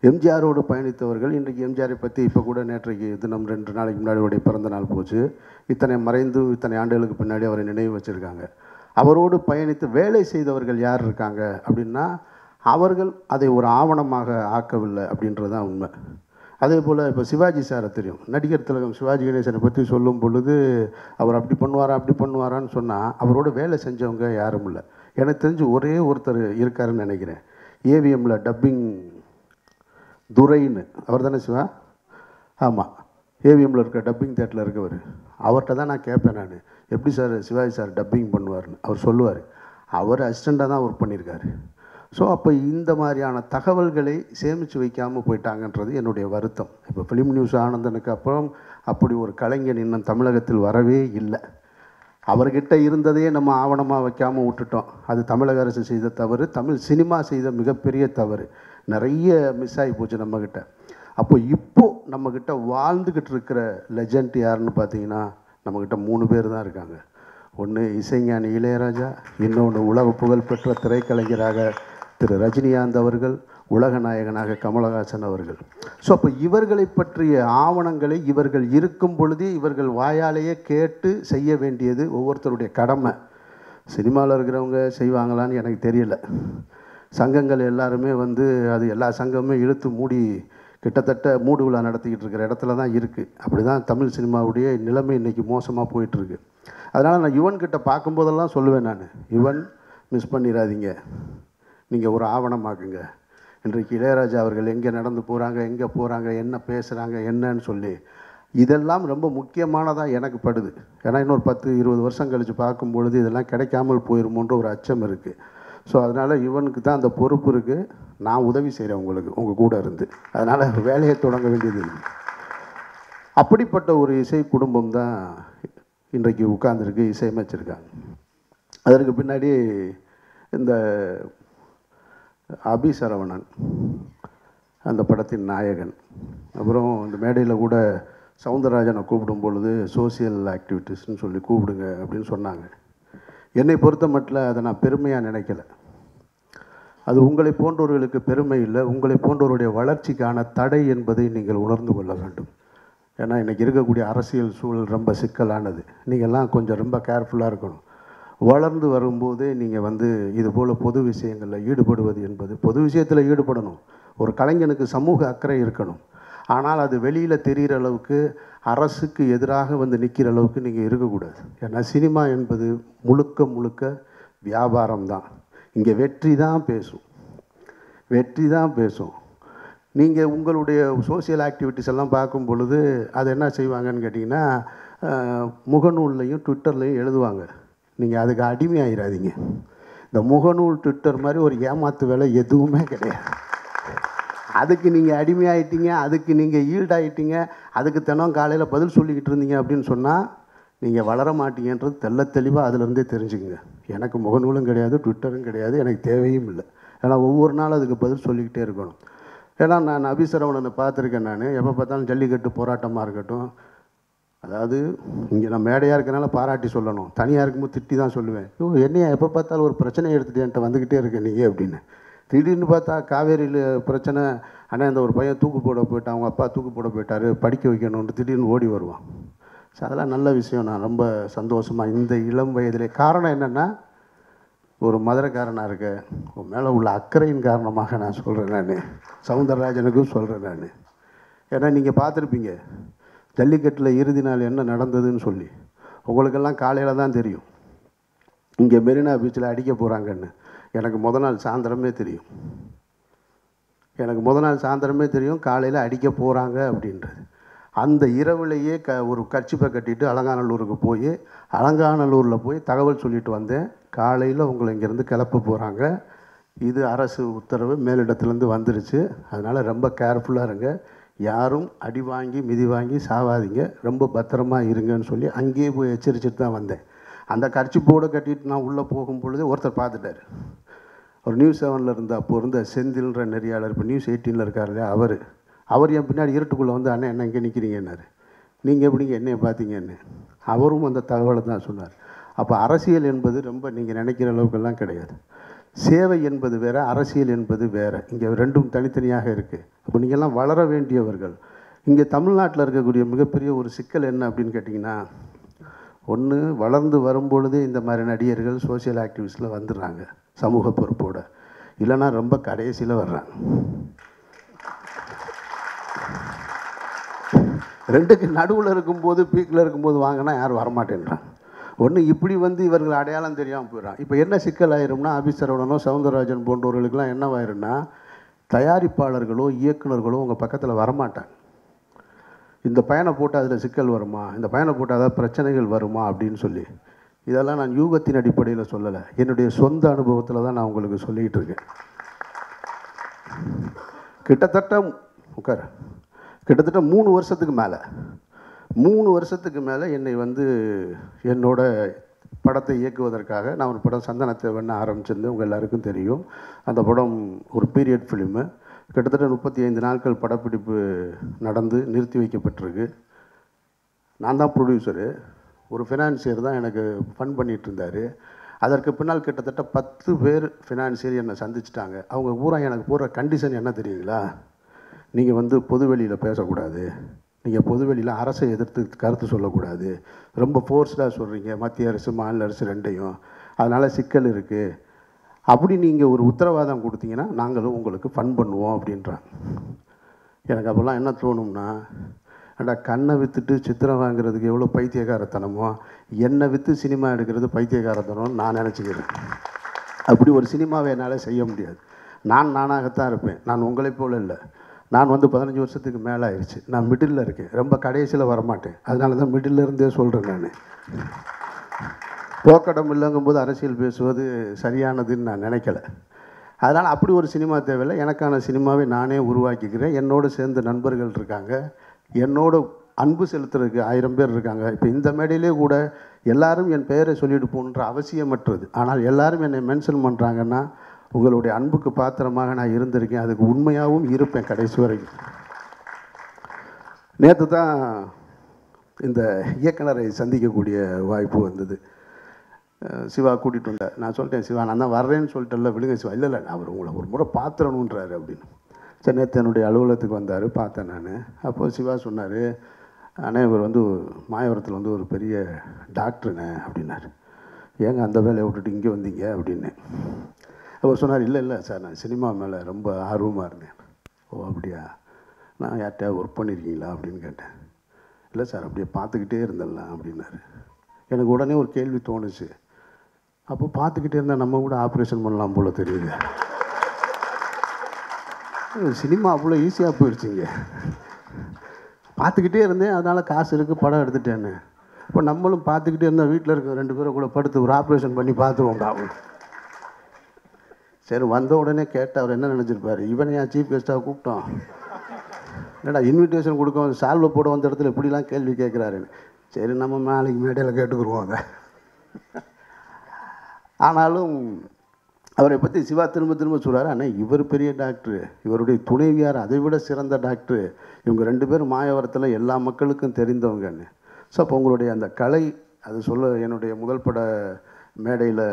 எம்ஜிஆரோடு பயணித்தவர்கள் இன்றைக்கு எம்ஜிஆரை பற்றி இப்போ கூட நேற்றைக்கு தினம் 2 நாளைக்கு முன்னாடி அவருடைய பிறந்த நாள் போச்சு. இத்தனை ஆண்டுகளுக்கு பின்னாடி அவரை நினைவு வச்சுருக்காங்க. அவரோடு பயணித்து வேலை செய்தவர்கள் யார் இருக்காங்க அப்படின்னா, அவர்கள் அதை ஒரு ஆவணமாக ஆக்கவில்லை அப்படின்றது தான் உண்மை. அதே போல் இப்போ சிவாஜி சாரை தெரியும், நடிகர் திலகம் சிவாஜி கணேசனை பற்றி சொல்லும் பொழுது அவர் அப்படி பண்ணுவாரான்னு சொன்னால் அவரோட வேலை செஞ்சவங்க யாரும் இல்லை. எனக்கு தெரிஞ்சு ஒரே ஒருத்தர் இருக்காருன்னு நினைக்கிறேன், ஏவிஎம்மில் டப்பிங் துரைன்னு, அவர் தானே சிவா? ஆமாம், ஏவிஎம்மில் இருக்க டப்பிங் தேட்டரில் இருக்கவர். அவர்கிட்ட தான் நான் கேட்பேன், நான் எப்படி சார் சிவாஜி சார் டப்பிங் பண்ணுவார்னு. அவர் சொல்லுவார், அவர் அசிஸ்டண்ட்டாக தான் ஒர்க் பண்ணியிருக்காரு. ஸோ அப்போ இந்த மாதிரியான தகவல்களை சேமித்து வைக்காமல் போயிட்டாங்கன்றது என்னுடைய வருத்தம். இப்போ ஃபிலிம் நியூஸ் ஆனந்தனுக்கு அப்புறம் அப்படி ஒரு கலைஞன் இன்னும் தமிழகத்தில் வரவே இல்லை. அவர்கிட்ட இருந்ததையே நம்ம ஆவணமாக வைக்காமல் விட்டுட்டோம். அது தமிழக அரசு செய்த தவறு, தமிழ் சினிமா செய்த மிகப்பெரிய தவறு. நிறைய மிஸ் ஆகி போச்சு நம்மக்கிட்ட. அப்போ இப்போது நம்மக்கிட்ட வாழ்ந்துக்கிட்டு இருக்கிற லெஜண்ட் யாருன்னு பார்த்தீங்கன்னா, நம்மக்கிட்ட 3 பேர் தான் இருக்காங்க. ஒன்று இசைஞானி இளையராஜா, இன்னொன்று உலக புகழ்பெற்ற திரைக்கலைஞராக திரு ரஜினிகாந்த் அவர்கள், உலக நாயகனாக கமலஹாசன் அவர்கள். ஸோ அப்போ இவர்களை பற்றிய ஆவணங்களை இவர்கள் இருக்கும் பொழுதே இவர்கள் வாயாலேயே கேட்டு செய்ய வேண்டியது ஒவ்வொருத்தருடைய கடமை. சினிமாவில் இருக்கிறவங்க செய்வாங்களான்னு எனக்கு தெரியல. சங்கங்கள் எல்லாருமே வந்து அது எல்லா சங்கமுமே இழுத்து மூடி கிட்டத்தட்ட மூடு விழா நடத்திக்கிட்டு இருக்கிற இடத்துல தான் இருக்குது. அப்படி தான் தமிழ் சினிமாவுடைய நிலைமை இன்றைக்கி மோசமாக போயிட்டுருக்கு. அதனால் நான் யுவன்கிட்ட பார்க்கும்போதெல்லாம் சொல்லுவேன், நான் யுவன் மிஸ் பண்ணிடாதீங்க, நீங்கள் ஒரு ஆவணமாக்குங்க. இன்றைக்கு இளையராஜா அவர்கள் எங்கே நடந்து போகிறாங்க, எங்கே போகிறாங்க, என்ன பேசுகிறாங்க, என்னன்னு சொல்லி இதெல்லாம் ரொம்ப முக்கியமானதாக எனக்கு படுது. ஏன்னா இன்னொரு 10-20 வருஷம் கழித்து பார்க்கும்பொழுது இதெல்லாம் கிடைக்காமல் போயிருமோன்ற ஒரு அச்சம் இருக்குது. ஸோ அதனால் இவனுக்கு தான் அந்த பொறுப்பு இருக்குது. நான் உதவி செய்கிறேன் உங்களுக்கு, உங்கள் கூட இருந்து. அதனால் வேலையை தொடங்க வேண்டியது இல்லை. அப்படிப்பட்ட ஒரு இசை குடும்பம் தான் இன்றைக்கு உட்கார்ந்துருக்கு, இசையமைச்சிருக்காங்க. அதற்கு பின்னாடி இந்த அபி சரவணன் அந்த படத்தின் நாயகன். அப்புறம் இந்த மேடையில் கூட சவுந்தரராஜனை கூப்பிடும் பொழுது சோசியல் ஆக்டிவிட்டீஸ்ன்னு சொல்லி கூப்பிடுங்க அப்படின்னு சொன்னாங்க. என்னை பொறுத்த மட்டும் அதை நான் பெருமையாக நினைக்கல. அது உங்களை போன்றவர்களுக்கு பெருமை இல்லை, உங்களை போன்றவருடைய வளர்ச்சிக்கான தடை என்பதை நீங்கள் உணர்ந்து கொள்ள வேண்டும். ஏன்னா இன்றைக்கி இருக்கக்கூடிய அரசியல் சூழல் ரொம்ப சிக்கலானது. நீங்கள்லாம் கொஞ்சம் ரொம்ப கேர்ஃபுல்லாக இருக்கணும். வளர்ந்து வரும்போதே நீங்கள் வந்து இதுபோல் பொது விஷயங்களில் ஈடுபடுவது என்பது, பொது விஷயத்தில் ஈடுபடணும். ஒரு கலைஞனுக்கு சமூக அக்கறை இருக்கணும். ஆனால் அது வெளியில் தெரிகிற அளவுக்கு அரசுக்கு எதிராக வந்து நிற்கிற அளவுக்கு நீங்கள் இருக்கக்கூடாது. ஏன்னா சினிமா என்பது முழுக்க முழுக்க வியாபாரம் தான். இங்கே வெற்றி தான் பேசும், வெற்றி தான் பேசும். நீங்கள் உங்களுடைய சோசியல் ஆக்டிவிட்டீஸ் எல்லாம் பார்க்கும் பொழுது அது என்ன செய்வாங்கன்னு கேட்டிங்கன்னா, முகநூல்லையும் ட்விட்டர்லையும் எழுதுவாங்க. நீங்கள் அதுக்கு அடிமையாயிடாதீங்க. இந்த முகநூல் ட்விட்டர் மாதிரி ஒரு ஏமாத்து வேலை எதுவுமே கிடையாது. அதுக்கு நீங்கள் அடிமையாயிட்டீங்க, அதுக்கு நீங்கள் ஈல்டாயிட்டீங்க, அதுக்கு தினம் காலையில் பதில் சொல்லிக்கிட்டு இருந்தீங்க அப்படின்னு சொன்னால் நீங்கள் வளர மாட்டீங்கன்றது தெள்ள தெளிவாக அதிலிருந்தே தெரிஞ்சுக்குங்க. எனக்கு முகநூலும் கிடையாது, ட்விட்டரும் கிடையாது, எனக்கு தேவையும் இல்லை. ஏன்னா ஒவ்வொரு நாளும் அதுக்கு பதில் சொல்லிக்கிட்டே இருக்கணும். ஏன்னா நான் அபி சரவணனை பார்த்துருக்கேன். நான் எப்போ பார்த்தாலும் ஜல்லிக்கட்டு போராட்டமாக இருக்கட்டும், அதாவது இங்கே நான் மேடையாக இருக்கனால பாராட்டி சொல்லணும், தனியாக இருக்கும்போது திட்டி தான் சொல்லுவேன். என்னையா எப்போ பார்த்தாலும் ஒரு பிரச்சனையை எடுத்துகிட்டு என்கிட்ட வந்துக்கிட்டே இருக்கேன் நீங்கள் அப்படின்னு. திடீர்னு பார்த்தா காவேரியில் பிரச்சனை, ஆனால் இந்த ஒரு பையன் தூக்கு போட போயிட்டான், அவங்க அப்பா தூக்கு போட போயிட்டார், படிக்க வைக்கணும்னு திடீர்னு ஓடி வருவான். ஸோ அதெல்லாம் நல்ல விஷயம். நான் ரொம்ப சந்தோஷமாக இந்த இளம் வயதிலே, காரணம் என்னென்னா ஒரு மதுரைக்காரனாக இருக்க உன் மேலே உள்ள அக்கறையின் காரணமாக நான் சொல்கிறேன். நான் சவுந்தரராஜனுக்கும் சொல்கிறேன் நான். ஏன்னா நீங்கள் பார்த்துருப்பீங்க ஜல்லிக்கட்டில் இறுதி நாள் என்ன நடந்ததுன்னு சொல்லி. உங்களுக்கெல்லாம் காலையில் தான் தெரியும் இங்கே மெரினா பீச்சில் அடிக்க போகிறாங்கன்னு. எனக்கு முத நாள் சாயந்தரமே தெரியும். எனக்கு முத நாள் சாயந்தரமே தெரியும் காலையில் அடிக்க போகிறாங்க அப்படின்றது. அந்த இரவுலேயே ஒரு கர்ச்சிப்பை கட்டிட்டு அலங்காநல்லூருக்கு போய் அலங்காநல்லூரில் போய் தகவல் சொல்லிட்டு வந்தேன். காலையில் உங்களை இங்கேருந்து கிளப்ப போகிறாங்க, இது அரசு உத்தரவு மேலிடத்துலேருந்து வந்துருச்சு, அதனால் ரொம்ப கேர்ஃபுல்லாக இருங்க, யாரும் அடி வாங்கி மிதி வாங்கி சாவாதீங்க, ரொம்ப பத்திரமா இருங்கன்னு சொல்லி அங்கேயே போய் எச்சரிச்சுட்டு தான் வந்தேன். அந்த கர்ச்சிப்போடு கட்டிட்டு நான் உள்ளே போகும் பொழுது ஒருத்தர் பார்த்துட்டார். ஒரு நியூஸ் 7ல் இருந்த அப்போ இருந்த செந்தில்ன்ற நெறியாளர், இப்போ நியூஸ் 18ல் இருக்கார் இல்லையா, அவர் என் பின்னாடி இருட்டுக்குள்ளே வந்து அண்ணன் என்ன இங்கே நிற்கிறீங்கன்னாரு. நீங்கள் எப்படிங்க என்னையை பார்த்தீங்கன்னு. அவரும் அந்த தகவலை தான் சொன்னார். அப்போ அரசியல் என்பது ரொம்ப நீங்கள் நினைக்கிற அளவுக்கெல்லாம் கிடையாது. சேவை என்பது வேறு, அரசியல் என்பது வேறு. இங்கே ரெண்டும் தனித்தனியாக இருக்குது. அப்போ நீங்கள்லாம் வளர வேண்டியவர்கள். இங்கே தமிழ்நாட்டில் இருக்கக்கூடிய மிகப்பெரிய ஒரு சிக்கல் என்ன அப்படின்னு கேட்டிங்கன்னா, ஒன்று வளர்ந்து வரும்பொழுதே இந்த மாதிரி நடிகர்கள் சோசியல் ஆக்டிவிஸ்டில் வந்துடுறாங்க சமூக பொறுப்போடு, இல்லைன்னா ரொம்ப கடைசியில் வர்றாங்க. ரெண்டுக்கு நடுவில் இருக்கும்போது பீக்கில் இருக்கும்போது வாங்கினா யாரும் வரமாட்டேன்றாங்க. ஒன்று இப்படி வந்து இவர்கள் அடையாளம் தெரியாமல் போயிடறான். இப்போ என்ன சிக்கல் ஆயிரும்னா, அபி சரவணனோ சவுந்தரராஜன் போன்றவர்களுக்கெல்லாம் என்னவாயிரும்னா, தயாரிப்பாளர்களோ இயக்குநர்களோ உங்கள் பக்கத்தில் வரமாட்டாங்க. இந்த பயனை போட்டால் அதில் சிக்கல் வருமா, இந்த பயனை போட்டால் அதாவது பிரச்சனைகள் வருமா அப்படின்னு சொல்லி. இதெல்லாம் நான் யூகத்தின் அடிப்படையில் சொல்லலை, என்னுடைய சொந்த அனுபவத்தில் தான் நான் உங்களுக்கு சொல்லிக்கிட்டு இருக்கேன். கிட்டத்தட்ட 3 வருஷத்துக்கு மேலே என்னை வந்து என்னோட படத்தை இயக்குவதற்காக நான் ஒரு படம் சந்தனத்தை வேண ஆரம்பிச்சிருந்தேன். உங்கள் எல்லாருக்கும் தெரியும். அந்த படம் ஒரு பீரியட் ஃபிலிமு. கிட்டத்தட்ட 35 நாட்கள் படப்பிடிப்பு நடந்து நிறுத்தி வைக்கப்பட்டிருக்கு. நான் தான் ப்ரொடியூசரு, ஒரு ஃபினான்சியர் தான் எனக்கு ஃபண்ட் பண்ணிகிட்டு இருந்தார். அதற்கு பின்னால் கிட்டத்தட்ட 10 பேர் ஃபினான்சியர் என்னை சந்திச்சிட்டாங்க. அவங்க பூரா எனக்கு போடுற கண்டிஷன் என்ன தெரியுங்களா? நீங்கள் வந்து பொதுவெளியில் பேசக்கூடாது, நீங்கள் பொதுவெளியில் அரசை எதிர்த்து கருத்து சொல்லக்கூடாது, ரொம்ப ஃபோர்ஸ்டாக சொல்கிறீங்க மத்திய அரசு மாநில அரசு ரெண்டையும், அதனால் சிக்கல் இருக்குது, அப்படி நீங்கள் ஒரு உத்தரவாதம் கொடுத்தீங்கன்னா நாங்களும் உங்களுக்கு ஃபன் பண்ணுவோம் அப்படின்றாங்க. எனக்கு அப்போல்லாம் என்ன தோணும்னா, ஏண்டா கண்ணை விற்றுட்டு சித்திரம் வாங்குறதுக்கு எவ்வளோ பைத்தியக்காரத்தனமோ, என்னை விற்று சினிமா எடுக்கிறது பைத்தியக்காரத்தனம்னு நான் நினச்சிக்கிறேன். அப்படி ஒரு சினிமாவை என்னால் செய்ய முடியாது. நான் நானாகத்தான் இருப்பேன். நான் உங்களைப் போல இல்லை. நான் வந்து 15 வருஷத்துக்கு மேலே ஆயிடுச்சு. நான் மிடில் இருக்கேன், ரொம்ப கடைசியில் வரமாட்டேன். அதனால தான் மிடில் இருந்தே சொல்கிறேன். நான் போக்கடம் இல்லைங்கும்போது அரசியல் பேசுவது சரியானதுன்னு நான் நினைக்கல. அதனால் அப்படி ஒரு சினிமா தேவையில்லை. எனக்கான சினிமாவை நானே உருவாக்கிக்கிறேன். என்னோடு சேர்ந்து நண்பர்கள் இருக்காங்க, என்னோட அன்பு செலுத்துறதுக்கு 1000 பேர் இருக்காங்க. இப்போ இந்த மேடையிலே கூட எல்லாரும் என் பெயரை சொல்லிட்டு போகணுன்ற அவசியமற்றது. ஆனால் எல்லாரும் என்னை மென்ஷன் பண்ணுறாங்கன்னா உங்களுடைய அன்புக்கு பாத்திரமாக நான் இருந்திருக்கேன், அதுக்கு உண்மையாகவும் இருப்பேன் கடைசி வரைக்கும். நேற்று தான் இந்த இயக்குனரை சந்திக்கக்கூடிய வாய்ப்பு வந்தது. சிவா கூட்டிகிட்டு வந்தார். நான் சொல்லிட்டேன், சிவா நான் தான் வர்றேன்னு சொல்லிட்டேன்ல, விடுங்க சிவா. இல்லை அவர் உங்களை ஒரு முறை பார்த்துடணுன்றாரு அப்படின்னு. சரி, நேற்று என்னுடைய அலுவலகத்துக்கு வந்தார், பார்த்தேன் நான். அப்போது சிவா சொன்னார், அண்ணே இவர் வந்து மாயவரத்தில் வந்து ஒரு பெரிய டாக்டருண்ணே அப்படின்னாரு. ஏங்க அந்த வேலையை விட்டுட்டு இங்கே வந்தீங்க அப்படின்னு. அவர் சொன்னார், இல்லை சார் நான் சினிமா மேலே ரொம்ப ஆர்வமாக இருந்தேன். ஓ அப்படியா, நான் யார்கிட்டயா ஒர்க் பண்ணியிருக்கீங்களா அப்படின்னு கேட்டேன். இல்லை சார் அப்படியே பார்த்துக்கிட்டே இருந்தேன்லாம் அப்படின்னாரு. எனக்கு உடனே ஒரு கேள்வி தோணுச்சு, அப்போ பார்த்துக்கிட்டே இருந்தால் நம்ம கூட ஆப்ரேஷன் பண்ணலாம் போல் தெரியுது. சினிமா அவ்வளோ ஈஸியாக போயிடுச்சிங்க. பார்த்துக்கிட்டே இருந்தேன், அதனால் காசு இருக்குது, படம் எடுத்துட்டேன்னு. இப்போ நம்மளும் பார்த்துக்கிட்டே இருந்தால் வீட்டில் இருக்க 2 பேரை கூட படுத்து ஒரு ஆப்ரேஷன் பண்ணி பார்த்துருவோம்டா. சரி, வந்த உடனே கேட்டால் அவர் என்ன நினச்சிருப்பார், இவனை ஏன் சீஃப் கெஸ்ட்டாக கூப்பிட்டோம், என்னடா இன்விடேஷன் கொடுக்க சால்வை போட வந்த இடத்துல இப்படிலாம் கேள்வி கேட்குறாருன்னு. சரி, நம்ம நாளைக்கு மேடையில் கேட்டுக்குருவோம் அதை. ஆனாலும் அவரை பற்றி சிவா திரும்ப திரும்ப சொல்கிறார், ஆனால் இவர் பெரிய டாக்டரு, இவருடைய துணைவியார் அதை விட சிறந்த டாக்டரு, இவங்க 2 பேரும் மாயவரத்தில் எல்லா மக்களுக்கும் தெரிந்தவங்கன்னு. ஸோ அப்போ உங்களுடைய அந்த கலை அது சொல்ல, என்னுடைய முதல் பட மேடையில்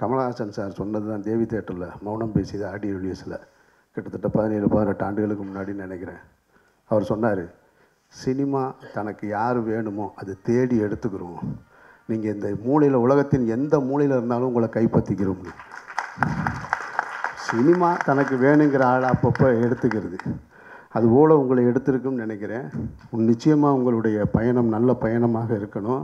கமலஹாசன் சார் சொன்னது தான், தேவி தேட்டரில் மௌனம் பேசியது ஆடியோ ரிலீஸில் கிட்டத்தட்ட 17-18 ஆண்டுகளுக்கு முன்னாடின்னு நினைக்கிறேன். அவர் சொன்னார், சினிமா தனக்கு யார் வேணுமோ அது தேடி எடுத்துக்கிறோம், நீங்கள் இந்த மூலையில் உலகத்தின் எந்த மூலையில் இருந்தாலும் உங்களை கைப்பற்றிக்கிறோம். சினிமா தனக்கு வேணுங்கிற ஆள் அப்பப்போ எடுத்துக்கிறது, அதுபோல் உங்களை எடுத்திருக்குன்னு நினைக்கிறேன். நிச்சயமாக உங்களுடைய பயணம் நல்ல பயணமாக இருக்கணும்.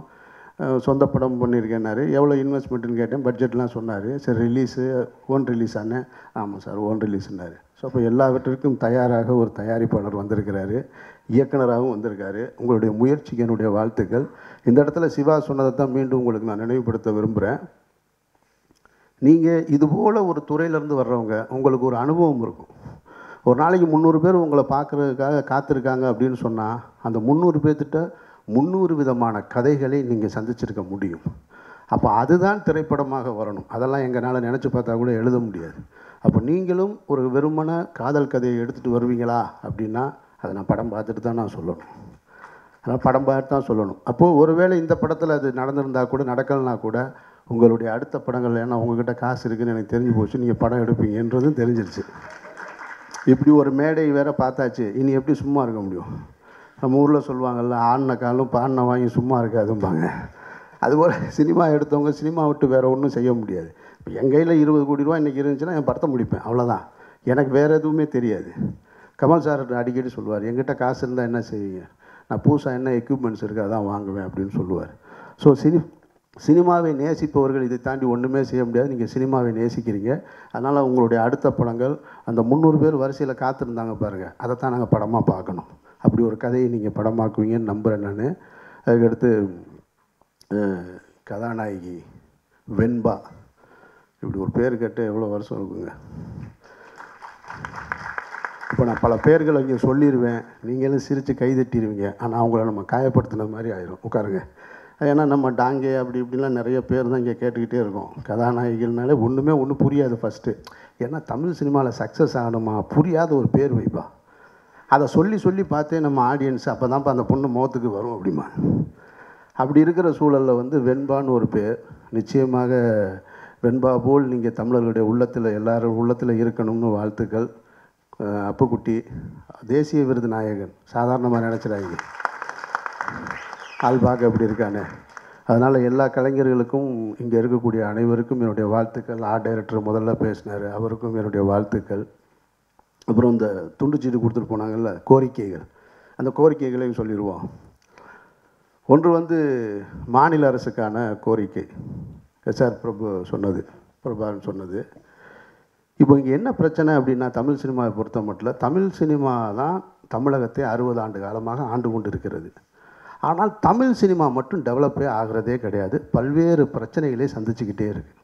சொந்த படம் பண்ணியிருக்கேன்னாரு. எவ்வளோ இன்வெஸ்ட்மெண்ட்டுன்னு கேட்டேன், பட்ஜெட்லாம் சொன்னார். சரி, ரிலீஸு ஓன் ரிலீஸ் ஆனேன். ஆமாம் சார் ஓன் ரிலீஸ்னாரு. ஸோ அப்போ எல்லாவற்றிற்கும் தயாராக ஒரு தயாரிப்பாளர் வந்திருக்கிறாரு, இயக்குனராகவும் வந்திருக்காரு. உங்களுடைய முயற்சிக்கு என்னுடைய வாழ்த்துக்கள். இந்த இடத்துல சிவா சொன்னதை தான் மீண்டும் உங்களுக்கு நான் நினைவுபடுத்த விரும்புகிறேன். நீங்கள் இதுபோல் ஒரு துறையிலேருந்து வர்றவங்க, உங்களுக்கு ஒரு அனுபவம் இருக்கும். ஒரு நாளைக்கு 300 பேர் உங்களை பார்க்குறதுக்காக காத்திருக்காங்க அப்படின்னு சொன்னால், அந்த 300 பேர்த்திட்ட 300 விதமான கதைகளை நீங்கள் சந்திச்சிருக்க முடியும். அப்போ அதுதான் திரைப்படமாக வரணும். அதெல்லாம் எங்களால் நினச்சி பார்த்தா கூட எழுத முடியாது. அப்போ நீங்களும் ஒரு வெறுமன காதல் கதையை எடுத்துகிட்டு வருவீங்களா அப்படின்னா, அதை நான் படம் பார்த்துட்டு தான் நான் சொல்லணும். அதனால் படம் பார்த்து தான் சொல்லணும். அப்போது ஒருவேளை இந்த படத்தில் அது நடந்திருந்தால் கூட, நடக்கலைனா கூட, உங்களுடைய அடுத்த படங்கள், ஏன்னா உங்கள்கிட்ட காசு இருக்குதுன்னு எனக்கு தெரிஞ்சு போச்சு, நீங்கள் படம் எடுப்பீங்கன்றதும் தெரிஞ்சிருச்சு. இப்படி ஒரு மேடை வேறு பார்த்தாச்சு, இனி எப்படி சும்மா இருக்க முடியும்? நம்ம ஊரில் சொல்லுவாங்கள்ல, ஆடின காலும் பாடின வாங்கி சும்மா இருக்காதும்பாங்க. அதுபோல் சினிமா எடுத்தவங்க சினிமா விட்டு வேறு ஒன்றும் செய்ய முடியாது. இப்போ என் கையில் 20 கோடி ரூபா இன்றைக்கி இருந்துச்சுன்னா என் படத்தை முடிப்பேன், அவ்வளோதான். எனக்கு வேறு எதுவுமே தெரியாது. கமல் சார் அடிக்கடி சொல்லுவார், என்கிட்ட காசு இருந்தால் என்ன செய்வீங்க, நான் புதுசாக என்ன எக்யூப்மெண்ட்ஸ் இருக்குது அதான் வாங்குவேன் அப்படின்னு சொல்லுவார். ஸோ சினிமாவை நேசிப்பவர்கள் இதை தாண்டி ஒன்றுமே செய்ய முடியாது. நீங்கள் சினிமாவை நேசிக்கிறீங்க, அதனால் உங்களுடைய அடுத்த படங்கள் அந்த 300 பேர் வரிசையில் காத்திருந்தாங்க பாருங்கள், அதைத்தான் நாங்கள் படமாக பார்க்கணும். அப்படி ஒரு கதையை நீங்கள் படமாக்குவீங்கன்னு நம்புகிறேன் நான். அதுக்கடுத்து கதாநாயகி வெண்பா, இப்படி ஒரு பேர் கேட்டு எவ்வளோ வருஷம் இருக்குங்க. இப்போ நான் பல பேர்களை இங்கே சொல்லிடுவேன், நீங்களும் சிரித்து கைதட்டிடுவீங்க. ஆனால் அவங்கள நம்ம காயப்படுத்தின மாதிரி ஆயிரும். உட்காருங்க. ஏன்னா நம்ம டாங்கே அப்படி இப்படிலாம் நிறைய பேர் தான் இங்கே கேட்டுக்கிட்டே இருக்கோம். கதாநாயகினாலே ஒன்றும் புரியாது ஃபஸ்ட்டு. ஏன்னா தமிழ் சினிமாவில் சக்ஸஸ் ஆகணுமா, புரியாத ஒரு பேர் வைப்பா. அதை சொல்லி பார்த்தே நம்ம ஆடியன்ஸ் அப்போ தான்ப்பா அந்த பொண்ணு முகத்துக்கு வரும் அப்படிமா. அப்படி இருக்கிற சூழலில் வந்து வெண்பான்னு ஒரு பேர், நிச்சயமாக வெண்பா போல் நீங்கள் தமிழர்களுடைய உள்ளத்தில் எல்லாரும் உள்ளத்தில் இருக்கணும்னு வாழ்த்துக்கள். அப்புக்குட்டி தேசிய விருது நாயகன் சாதாரணமாக நினச்சிடாங்க, ஆள் பார்க்க எப்படி இருக்கானே. அதனால் எல்லா கலைஞர்களுக்கும் இங்கே இருக்கக்கூடிய அனைவருக்கும் என்னுடைய வாழ்த்துக்கள். ஆர்ட் டைரக்டர் முதல்ல பேசினார், அவருக்கும் என்னுடைய வாழ்த்துக்கள். அப்புறம் இந்த துண்டுச்சீட்டு கொடுத்துட்டு போனாங்கல்ல கோரிக்கைகள், அந்த கோரிக்கைகளையும் சொல்லிடுவோம். ஒன்று வந்து மாநில அரசுக்கான கோரிக்கை, எஸ்ஆர் பிரபாகரன் சொன்னது. இப்போ இங்கே என்ன பிரச்சனை அப்படின்னா, தமிழ் சினிமாவை பொறுத்த மட்டும் தமிழ் சினிமா தான் தமிழகத்தை 60 ஆண்டு காலமாக ஆண்டு கொண்டு இருக்கிறது. ஆனால் தமிழ் சினிமா மட்டும் டெவலப்பே ஆகிறதே கிடையாது, பல்வேறு பிரச்சனைகளை சந்திச்சுக்கிட்டே இருக்குது.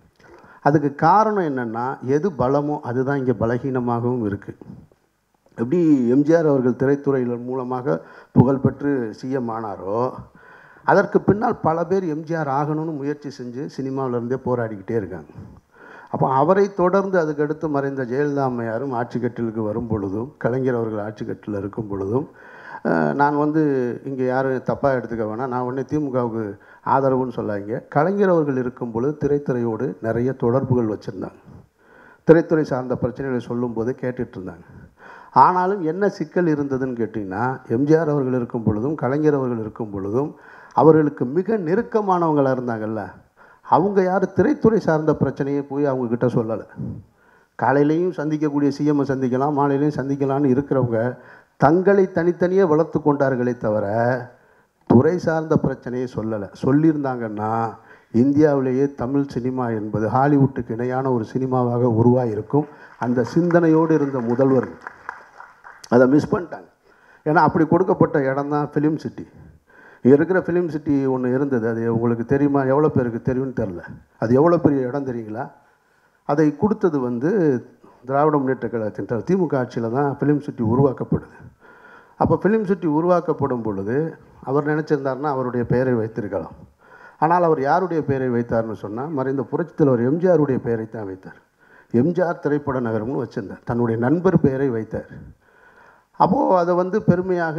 அதுக்கு காரணம் என்னென்னா, எது பலமோ அதுதான் இங்கே பலகீனமாகவும் இருக்குது. எப்படி எம்ஜிஆர் அவர்கள் திரைத்துறையின் மூலமாக புகழ்பெற்று சிஎம் ஆனாரோ, அதற்கு பின்னால் பல பேர் எம்ஜிஆர் ஆகணும்னு முயற்சி செஞ்சு சினிமாவிலேருந்தே போராடிக்கிட்டே இருக்காங்க. அப்போ அவரை தொடர்ந்து அதுக்கடுத்து மறைந்த ஜெயலலிதா அம்மையாரும் ஆட்சி கட்டிலுக்கு வரும் பொழுதும், கலைஞர் அவர்கள் ஆட்சி கட்டில் இருக்கும் பொழுதும், நான் வந்து இங்கே யாரும் தப்பாக எடுத்துக்க வேணாம், நான் உடனே திமுகவுக்கு ஆதரவுன்னு சொல்லாங்க. கலைஞர் அவர்கள் இருக்கும் பொழுது திரைத்துறையோடு நிறைய தொடர்புகள் வச்சுருந்தாங்க, திரைத்துறை சார்ந்த பிரச்சனைகளை சொல்லும்போது கேட்டுட்டு இருந்தாங்க. ஆனாலும் என்ன சிக்கல் இருந்ததுன்னு கேட்டிங்கன்னா, எம்ஜிஆர் அவர்கள் இருக்கும் பொழுதும் கலைஞர் அவர்கள் இருக்கும் பொழுதும் அவர்களுக்கு மிக நெருக்கமானவங்களாக இருந்தாங்கல்ல, அவங்க யார் திரைத்துறை சார்ந்த பிரச்சனையை போய் அவங்கக்கிட்ட சொல்லலை. காலையிலையும் சந்திக்கக்கூடிய சிஎம்மை சந்திக்கலாம், மாலையிலையும் சந்திக்கலான்னு இருக்கிறவங்க தங்களை தனித்தனியே வளர்த்து கொண்டார்களே தவிர துறை சார்ந்த பிரச்சனையை சொல்லலை. சொல்லியிருந்தாங்கன்னா இந்தியாவிலேயே தமிழ் சினிமா என்பது ஹாலிவுட்டுக்கு இணையான ஒரு சினிமாவாக உருவாகிருக்கும். அந்த சிந்தனையோடு இருந்த முதல்வர் அதை மிஸ் பண்ணிட்டாங்க. ஏன்னா அப்படி கொடுக்கப்பட்ட இடம் தான் ஃபிலிம் சிட்டி. இங்கே இருக்கிற ஃபிலிம் சிட்டி ஒன்று இருந்தது, அது உங்களுக்கு தெரியுமா? எவ்வளோ பேருக்கு தெரியும்னு தெரில. அது எவ்வளோ பெரிய இடம் தெரியுங்களா? அதை கொடுத்தது வந்து திராவிட முன்னேற்ற கழகத்தின் திமுக ஆட்சியில் தான் ஃபிலிம் சிட்டி உருவாக்கப்படுது. அப்போ ஃபிலிம் சிட்டி உருவாக்கப்படும் பொழுது அவர் நினச்சிருந்தாருன்னா அவருடைய பெயரை வைத்திருக்கலாம். ஆனால் அவர் யாருடைய பெயரை வைத்தார்னு சொன்னால், மறைந்த புரட்சித் தலைவர் எம்ஜிஆருடைய பெயரை தான் வைத்தார். எம்ஜிஆர் திரைப்பட நகரம்னு வச்சுருந்தார், தன்னுடைய நண்பர் பெயரை வைத்தார். அப்போது அதை வந்து பெருமையாக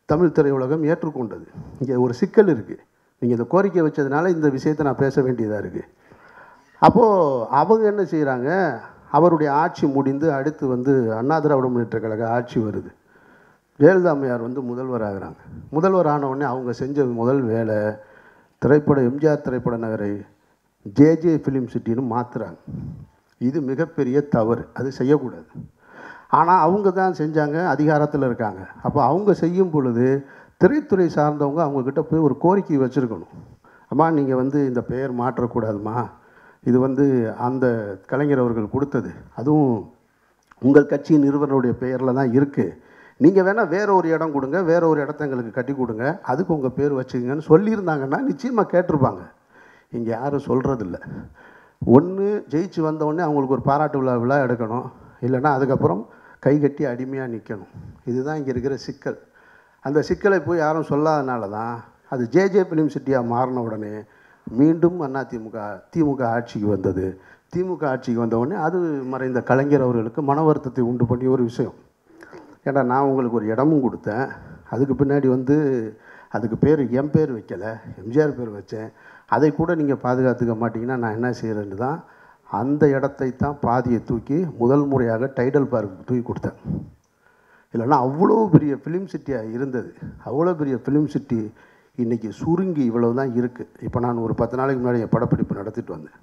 தமிழ் திரையுலகம் ஏற்றுக்கொண்டது. இங்கே ஒரு சிக்கல் இருக்குது. நீங்கள் இந்த கோரிக்கை வச்சதுனால இந்த விஷயத்தை நான் பேச வேண்டியதாக இருக்குது. அப்போது அவங்க என்ன செய்கிறாங்க, அவருடைய ஆட்சி முடிந்து அடுத்து வந்து அண்ணா திராவிட முன்னேற்ற கழக ஆட்சி வருது. ஜெயலலிதா அம்மையார் வந்து முதல்வர் ஆகிறாங்க. முதல்வர் ஆன உடனே அவங்க செஞ்ச முதல் வேலை எம்ஜிஆர் திரைப்பட நகரை ஜேஜே ஃபிலிம் சிட்டின்னு மாற்றுறாங்க. இது மிகப்பெரிய தவறு, அது செய்யக்கூடாது. ஆனால் அவங்க தான் செஞ்சாங்க, அதிகாரத்தில் இருக்காங்க. அப்போ அவங்க செய்யும் பொழுது திரைத்துறை சார்ந்தவங்க அவங்கக்கிட்ட போய் ஒரு கோரிக்கை வச்சுருக்கணும். அம்மா நீங்கள் வந்து இந்த பெயர் மாற்றக்கூடாதுமா, இது வந்து அந்த கலைஞர் அவர்கள் கொடுத்தது, அதுவும் உங்கள் கட்சியின் நிறுவனருடைய பெயரில் தான் இருக்குது, நீங்கள் வேணால் வேற ஒரு இடம் கொடுங்க, வேற ஒரு இடத்த எங்களுக்கு கட்டி கொடுங்க, அதுக்கு உங்கள் பேர் வச்சுக்கங்கன்னு சொல்லியிருந்தாங்கன்னா நிச்சயமாக கேட்டிருப்பாங்க. இங்கே யாரும் சொல்கிறதில்ல. ஒன்று ஜெயிச்சு வந்தவுடனே அவங்களுக்கு ஒரு பாராட்டு விழா எடுக்கணும், இல்லைன்னா அதுக்கப்புறம் கை கட்டி அடிமையாக நிற்கணும். இதுதான் இங்கே இருக்கிற சிக்கல். அந்த சிக்கலை போய் யாரும் சொல்லாதனால தான் அது ஜேஜே ஃபிலிம் சிட்டியாக மாறின உடனே மீண்டும் திமுக ஆட்சிக்கு வந்தது. திமுக ஆட்சிக்கு வந்தவுடனே அது மறைந்த கலைஞர் அவர்களுக்கு மன வருத்தத்தை உண்டு பண்ணிய ஒரு விஷயம். ஏன்னா நான் உங்களுக்கு ஒரு இடமும் கொடுத்தேன், அதுக்கு பின்னாடி வந்து அதுக்கு பேர் என் பேர் வைக்கலை, எம்ஜிஆர் பேர் வச்சேன், அதை கூட நீங்கள் பாதுகாத்துக்க மாட்டிங்கன்னா நான் என்ன செய்கிறேன்னு தான் அந்த இடத்தை தான் பாதியை தூக்கி முதல் முறையாக டைடல் பார்க்கு தூக்கி கொடுத்தேன். இல்லைன்னா அவ்வளோ பெரிய ஃபிலிம் சிட்டியாக இருந்தது. அவ்வளோ பெரிய ஃபிலிம் சிட்டி இன்றைக்கி சுருங்கி இவ்வளோ தான் இருக்குது. இப்போ நான் ஒரு 10 நாளைக்கு முன்னாடி என் படப்பிடிப்பு நடத்திட்டு வந்தேன்.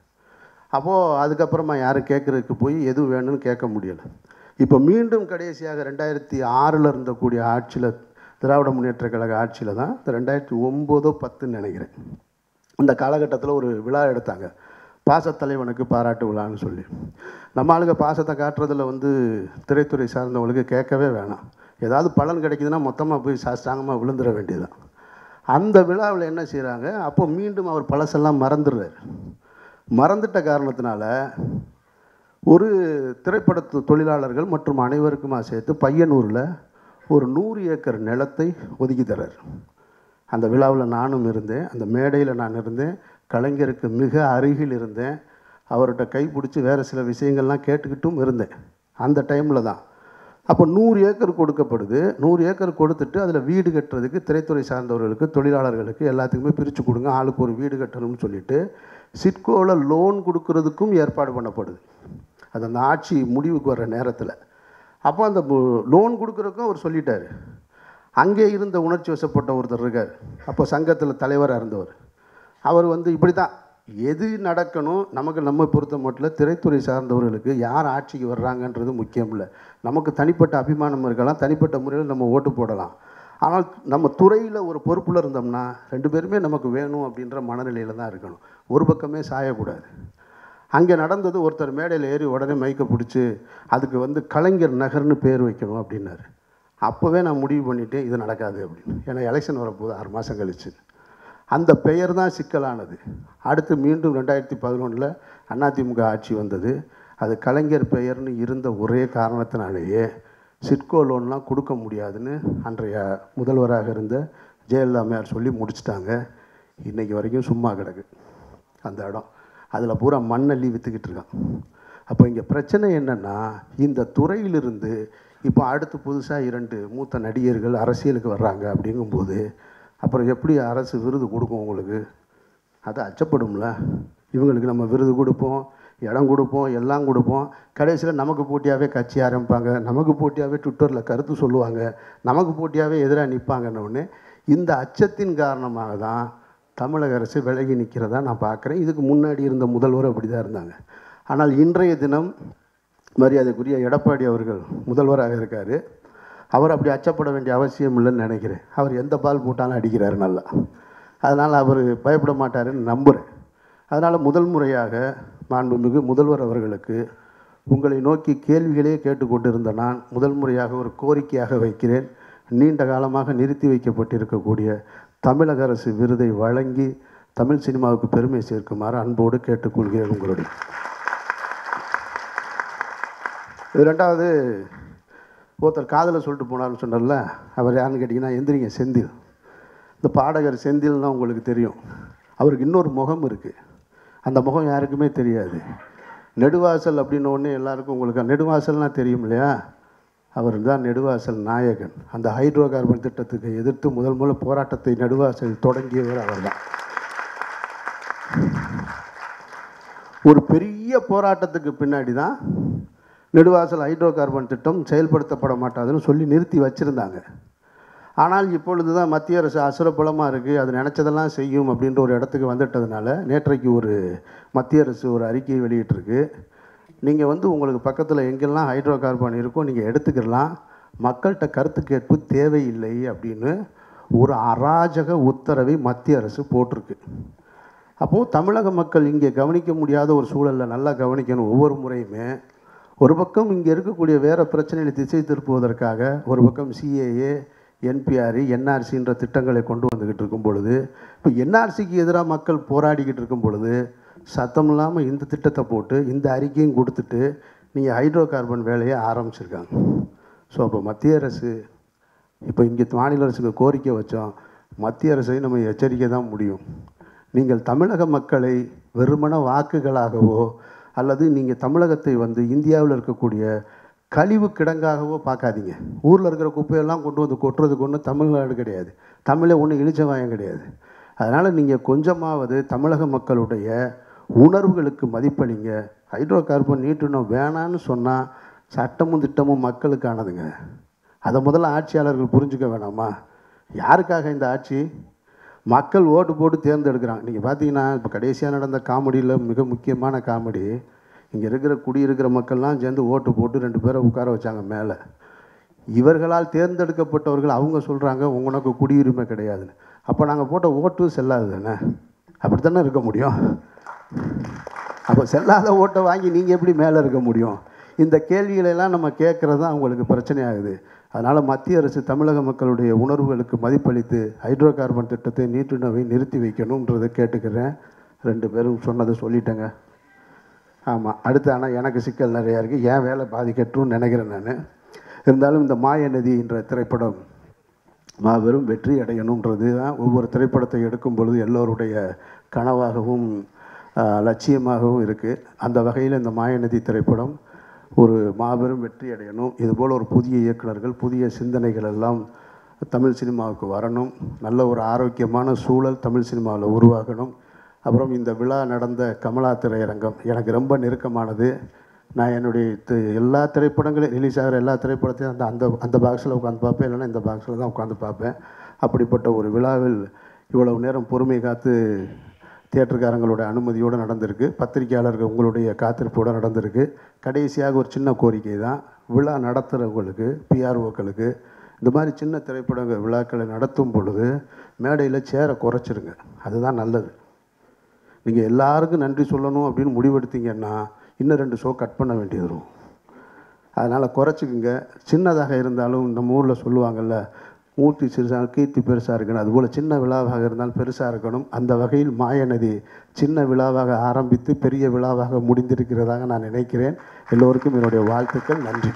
அப்போது அதுக்கப்புறமா யாரும் கேட்குறதுக்கு போய் எது வேணும்னு கேட்க முடியலை. இப்போ மீண்டும் கடைசியாக 2006 இருந்தக்கூடிய ஆட்சியில், திராவிட முன்னேற்ற கழக ஆட்சியில் தான் 2009-10 நினைக்கிறேன், அந்த காலகட்டத்தில் ஒரு விழா எடுத்தாங்க, பாசத்தலைவனுக்கு பாராட்டு விழான்னு சொல்லி. நம்ம ஆளுங்க பாசத்தை காட்டுறதில் வந்து திரைத்துறை சார்ந்தவங்களுக்கு கேட்கவே வேணாம். ஏதாவது பலன் கிடைக்குதுன்னா மொத்தமாக போய் சாஸ்தாங்கமாக விழுந்துட வேண்டியதுதான். அந்த விழாவில் என்ன செய்கிறாங்க, அப்போ மீண்டும் அவர் பழசெல்லாம் மறந்துடுறார். மறந்துட்ட காரணத்தினால ஒரு திரைப்பட தொழிலாளர்கள் மற்றும் அனைவருக்குமா சேர்த்து பையனூரில் ஒரு 100 ஏக்கர் நிலத்தை ஒதுக்கி தர்றார். அந்த விழாவில் நானும் இருந்தேன், அந்த மேடையில் நான் இருந்தேன், கலைஞருக்கு மிக அருகில் இருந்தேன், அவர்கிட்ட கைப்பிடிச்சி வேறு சில விஷயங்கள்லாம் கேட்டுக்கிட்டும் இருந்தேன் அந்த டைமில் தான். அப்போ 100 ஏக்கர் கொடுக்கப்படுது. 100 ஏக்கர் கொடுத்துட்டு அதில் வீடு கட்டுறதுக்கு திரைத்துறை சார்ந்தவர்களுக்கு, தொழிலாளர்களுக்கு எல்லாத்துக்குமே பிரித்து கொடுங்க, ஆளுக்கு ஒரு வீடு கட்டணும்னு சொல்லிட்டு சிட்கோவில் லோன் கொடுக்கறதுக்கும் ஏற்பாடு பண்ணப்படுது. அது அந்த ஆட்சி முடிவுக்கு வர்ற நேரத்தில். அப்போ அந்த லோன் கொடுக்குறதுக்கும் அவர் சொல்லிட்டார். அங்கே இருந்த உணர்ச்சி வசப்பட்ட ஒருத்தர் இருக்கார், அப்போ சங்கத்தில் தலைவராக இருந்தவர். அவர் இப்படி தான் எது நடக்கணும், நமக்கு நம்ம பொறுத்த மட்டும் திரைத்துறை சார்ந்தவர்களுக்கு யார் ஆட்சிக்கு வர்றாங்கன்றது முக்கியம் இல்லை. நமக்கு தனிப்பட்ட அபிமானம் இருக்கலாம், தனிப்பட்ட முறையில் நம்ம ஓட்டு போடலாம். ஆனால் நம்ம துறையில் ஒரு பொறுப்பில் இருந்தோம்னா 2 பேருமே நமக்கு வேணும் அப்படின்ற மனநிலையில் தான் இருக்கணும். ஒரு பக்கமே சாயக்கூடாது. அங்கே நடந்தது, ஒருத்தர் மேடையில் ஏறி உடனே மைக்கை பிடிச்சி அதுக்கு கலைஞர் நகர்னு பேர் வைக்கணும் அப்படின்னாரு. அப்போவே நான் முடிவு பண்ணிவிட்டேன் இது நடக்காது அப்படின்னு. ஏன்னா எலெக்ஷன் வரப்போகுது 6 மாதம் கழிச்சு. அந்த பெயர் தான் சிக்கலானது. அடுத்து மீண்டும் 2011 அதிமுக ஆட்சி வந்தது. அது கலைஞர் பெயர்னு இருந்த ஒரே காரணத்தினாலேயே சிட்கோ லோன்லாம் கொடுக்க முடியாதுன்னு அன்றைய முதல்வராக இருந்த ஜெயலலிதா அம்மையார் சொல்லி முடிச்சிட்டாங்க. இன்றைக்கி வரைக்கும் சும்மா கிடக்கு அந்த இடம். அதில் பூரா மண்ணள்ளி விற்றுக்கிட்டு இருக்கான். அப்போ இங்கே பிரச்சனை என்னென்னா, இந்த துறையிலிருந்து இப்போ அடுத்து புதுசாக 2 மூத்த நடிகர்கள் அரசியலுக்கு வர்றாங்க. அப்படிங்கும்போது அப்புறம் எப்படி அரசு விருது கொடுக்கும் உங்களுக்கு? அது அச்சப்படும்ல. இவங்களுக்கு நம்ம விருது கொடுப்போம், இடம் கொடுப்போம், எல்லாம் கொடுப்போம். கடைசியில் நமக்கு போட்டியாகவே கட்சி ஆரம்பிப்பாங்க, நமக்கு போட்டியாகவே ட்விட்டரில் கருத்து சொல்லுவாங்க, நமக்கு போட்டியாகவே எதிராக நிற்பாங்கன்னு இந்த அச்சத்தின் காரணமாக தான் தமிழக அரசு விலகி நிற்கிறதா நான் பார்க்குறேன். இதுக்கு முன்னாடி இருந்த முதல்வர் அப்படி தான் இருந்தாங்க. ஆனால் இன்றைய தினம் மரியாதைக்குரிய எடப்பாடி அவர்கள் முதல்வராக இருக்கார். அவர் அப்படி அச்சப்பட வேண்டிய அவசியம் இல்லைன்னு நினைக்கிறேன். அவர் எந்த பால் போட்டாலும் அடிக்கிறார் நல்லா. அதனால் அவர் பயப்பட மாட்டாருன்னு நம்புகிறேன். அதனால் முதல் முறையாக மாண்புமிகு முதல்வர் அவர்களுக்கு உங்களை நோக்கி கேள்விகளே கேட்டுக்கொண்டிருந்த நான் முதல் முறையாக ஒரு கோரிக்கையாக வைக்கிறேன். நீண்ட காலமாக நிறுத்தி வைக்கப்பட்டிருக்கக்கூடிய தமிழக அரசு விருதை வழங்கி தமிழ் சினிமாவுக்கு பெருமை சேர்க்குமாறு அன்போடு கேட்டுக்கொள்கிறேன் உங்களுடைய. ரெண்டாவது, ஒருத்தர் காதலை சொல்லிட்டு போனார்னு சொன்னார்ல, அவர் யாருன்னு கேட்டிங்கன்னா எந்திரிங்க செந்தில். இந்த பாடகர் செந்தில்னால் உங்களுக்கு தெரியும். அவருக்கு இன்னொரு முகம் இருக்குது. அந்த முகம் யாருக்குமே தெரியாது. நெடுவாசல் அப்படின்னு ஒன்று எல்லாருக்கும் உங்களுக்கு நெடுவாசல்னால் தெரியும் இல்லையா? அவர் தான் நெடுவாசல் நாயகன். அந்த ஹைட்ரோ கார்பன் திட்டத்துக்கு எதிர்த்து முதல் போராட்டத்தை நெடுவாசல் தொடங்கியவர் அவர் தான். ஒரு பெரிய போராட்டத்துக்கு பின்னாடி தான் நெடுவாசல் ஹைட்ரோ கார்பன் திட்டம் செயல்படுத்தப்பட மாட்டாதுன்னு சொல்லி நிறுத்தி வச்சுருந்தாங்க. ஆனால் இப்பொழுது தான் மத்திய அரசு அசுரபலமாக இருக்குது, அது நினச்சதெல்லாம் செய்யும் அப்படின்ற ஒரு இடத்துக்கு வந்துட்டதுனால நேற்றைக்கு ஒரு மத்திய அரசு ஒரு அறிக்கையை வெளியிட்டிருக்கு. நீங்கள் உங்களுக்கு பக்கத்தில் எங்கெல்லாம் ஹைட்ரோ கார்பன் இருக்கோ நீங்கள் எடுத்துக்கலாம், மக்கள்கிட்ட கருத்து கேட்பு தேவையில்லை அப்படின்னு ஒரு அராஜக உத்தரவை மத்திய அரசு போட்டிருக்கு. அப்போது தமிழக மக்கள் இங்கே கவனிக்க முடியாத ஒரு சூழலில் நல்லா கவனிக்கணும். ஒவ்வொரு முறையுமே ஒரு பக்கம் இங்கே இருக்கக்கூடிய வேறு பிரச்சனைகளை திசை திருப்புவதற்காக ஒரு பக்கம் சிஏஏ, என்பிஆர், என்ஆர்சின்ற திட்டங்களை கொண்டு வந்துக்கிட்டு இருக்கும் பொழுது, இப்போ என்ஆர்சிக்கு எதிராக மக்கள் போராடிக்கிட்டு இருக்கும் பொழுது சத்தம் இல்லாமல் இந்த திட்டத்தை போட்டு இந்த அறிக்கையும் கொடுத்துட்டு நீங்கள் ஹைட்ரோ கார்பன் வேலையை ஆரம்பிச்சிருக்காங்க. ஸோ அப்போ மத்திய அரசு இப்போ இங்கே மாநில அரசுக்கு கோரிக்கை வச்சோம். மத்திய அரசை நம்ம எச்சரிக்கை தான் முடியும். நீங்கள் தமிழக மக்களை வெறுமன வாக்குகளாகவோ அல்லது நீங்கள் தமிழகத்தை இந்தியாவில் இருக்கக்கூடிய கழிவு கிடங்காகவோ பார்க்காதீங்க. ஊரில் இருக்கிற குப்பையெல்லாம் கொண்டு வந்து கொட்டுறதுக்கு ஒன்றும் தமிழ்நாடு கிடையாது, தமிழை ஒன்றும் இழிச்சவாயம் கிடையாது. அதனால் நீங்கள் கொஞ்சமாவது தமிழக மக்களுடைய உணர்வுகளுக்கு மதிப்பளிங்க. ஹைட்ரோ கார்பன் நீட்டணும் வேணான்னு சொன்னால் சட்டமும் திட்டமும் மக்களுக்கானதுங்க. அதை முதல்ல ஆட்சியாளர்கள் புரிஞ்சுக்க வேணாமா? யாருக்காக இந்த ஆட்சி? மக்கள் ஓட்டு போட்டு தேர்ந்தெடுக்கிறாங்க. நீங்கள் பார்த்தீங்கன்னா இப்போ கடைசியாக நடந்த காமெடியில் மிக முக்கியமான காமெடி, இங்கே இருக்கிற குடியிருக்கிற மக்கள்லாம் சேர்ந்து ஓட்டு போட்டு 2 பேரை உட்கார வச்சாங்க மேலே. இவர்களால் தேர்ந்தெடுக்கப்பட்டவர்கள் அவங்க சொல்கிறாங்க உனக்கு குடியுரிமை கிடையாதுன்னு. அப்போ நாங்கள் போட்ட ஓட்டு செல்லாது தானே? அப்படி தானே இருக்க முடியும்? அப்போ செல்லாத ஓட்டை வாங்கி நீங்கள் எப்படி மேலே இருக்க முடியும்? இந்த கேள்விகளெல்லாம் நம்ம கேட்குறது தான் அவங்களுக்கு பிரச்சனையாகுது. அதனால் மத்திய அரசு தமிழக மக்களுடைய உணர்வுகளுக்கு மதிப்பளித்து ஹைட்ரோ கார்பன் திட்டத்தை நீட்டுணவை நிறுத்தி வைக்கணுன்றதை கேட்டுக்கிறேன். 2 பேரும் சொன்னதை சொல்லிட்டேங்க. ஆமாம், அடுத்து ஆனால் எனக்கு சிக்கல் நிறையா இருக்குது, ஏன் வேலை பாதிக்கட்டும்னு நினைக்கிறேன் நான். இருந்தாலும் இந்த மாயநதி என்ற திரைப்படம் மாபெரும் வெற்றி அடையணுன்றது தான் ஒவ்வொரு திரைப்படத்தை எடுக்கும் பொழுது எல்லோருடைய கனவாகவும் லட்சியமாகவும் இருக்குது. அந்த வகையில் இந்த மாயநதி திரைப்படம் ஒரு மாபெரும் வெற்றி அடையணும். இதுபோல் ஒரு புதிய இயக்குனர்கள், புதிய சிந்தனைகள் எல்லாம் தமிழ் சினிமாவுக்கு வரணும். நல்ல ஒரு ஆரோக்கியமான சூழல் தமிழ் சினிமாவில் உருவாகணும். அப்புறம் இந்த விழா நடந்த கமலா திரையரங்கம் எனக்கு ரொம்ப நெருக்கமானது. நான் என்னுடைய எல்லா திரைப்படங்களும் ரிலீஸ் ஆகிற எல்லா திரைப்படத்தையும் அந்த அந்த அந்த பாக்ஸில் உட்காந்து பார்ப்பேன், இல்லைன்னா இந்த பாக்ஸில் தான் உட்காந்து பார்ப்பேன். அப்படிப்பட்ட ஒரு விழாவில் இவ்வளவு நேரம் பொறுமை காத்து தியேட்டருக்காரங்களோட அனுமதியோடு நடந்திருக்கு, பத்திரிகையாளர்கள் உங்களுடைய காத்திருப்போடு நடந்திருக்கு. கடைசியாக ஒரு சின்ன கோரிக்கை தான், விழா நடத்துகிறவங்களுக்கு, பிஆர்ஓக்களுக்கு இந்த மாதிரி சின்ன திரைப்பட விழாக்களை நடத்தும் பொழுது மேடையில் சேரை குறைச்சிருங்க, அதுதான் நல்லது. நீங்கள் எல்லாருக்கும் நன்றி சொல்லணும் அப்படின்னு முடிவெடுத்தீங்கன்னா இன்னும் 2 ஷோ கட் பண்ண வேண்டியது வரும். அதனால் குறைச்சிக்குங்க. சின்னதாக இருந்தாலும் நம்ம ஊரில் சொல்லுவாங்கள்ல, மூர்த்தி சிறுசாக கீர்த்தி பெருசாக இருக்கணும், அதுபோல் சின்ன விழாவாக இருந்தாலும் பெருசாக இருக்கணும். அந்த வகையில் மாயநதி சின்ன விழாவாக ஆரம்பித்து பெரிய விழாவாக முடிந்திருக்கிறதாக நான் நினைக்கிறேன். எல்லோருக்கும் என்னுடைய வாழ்த்துக்கள். நன்றி.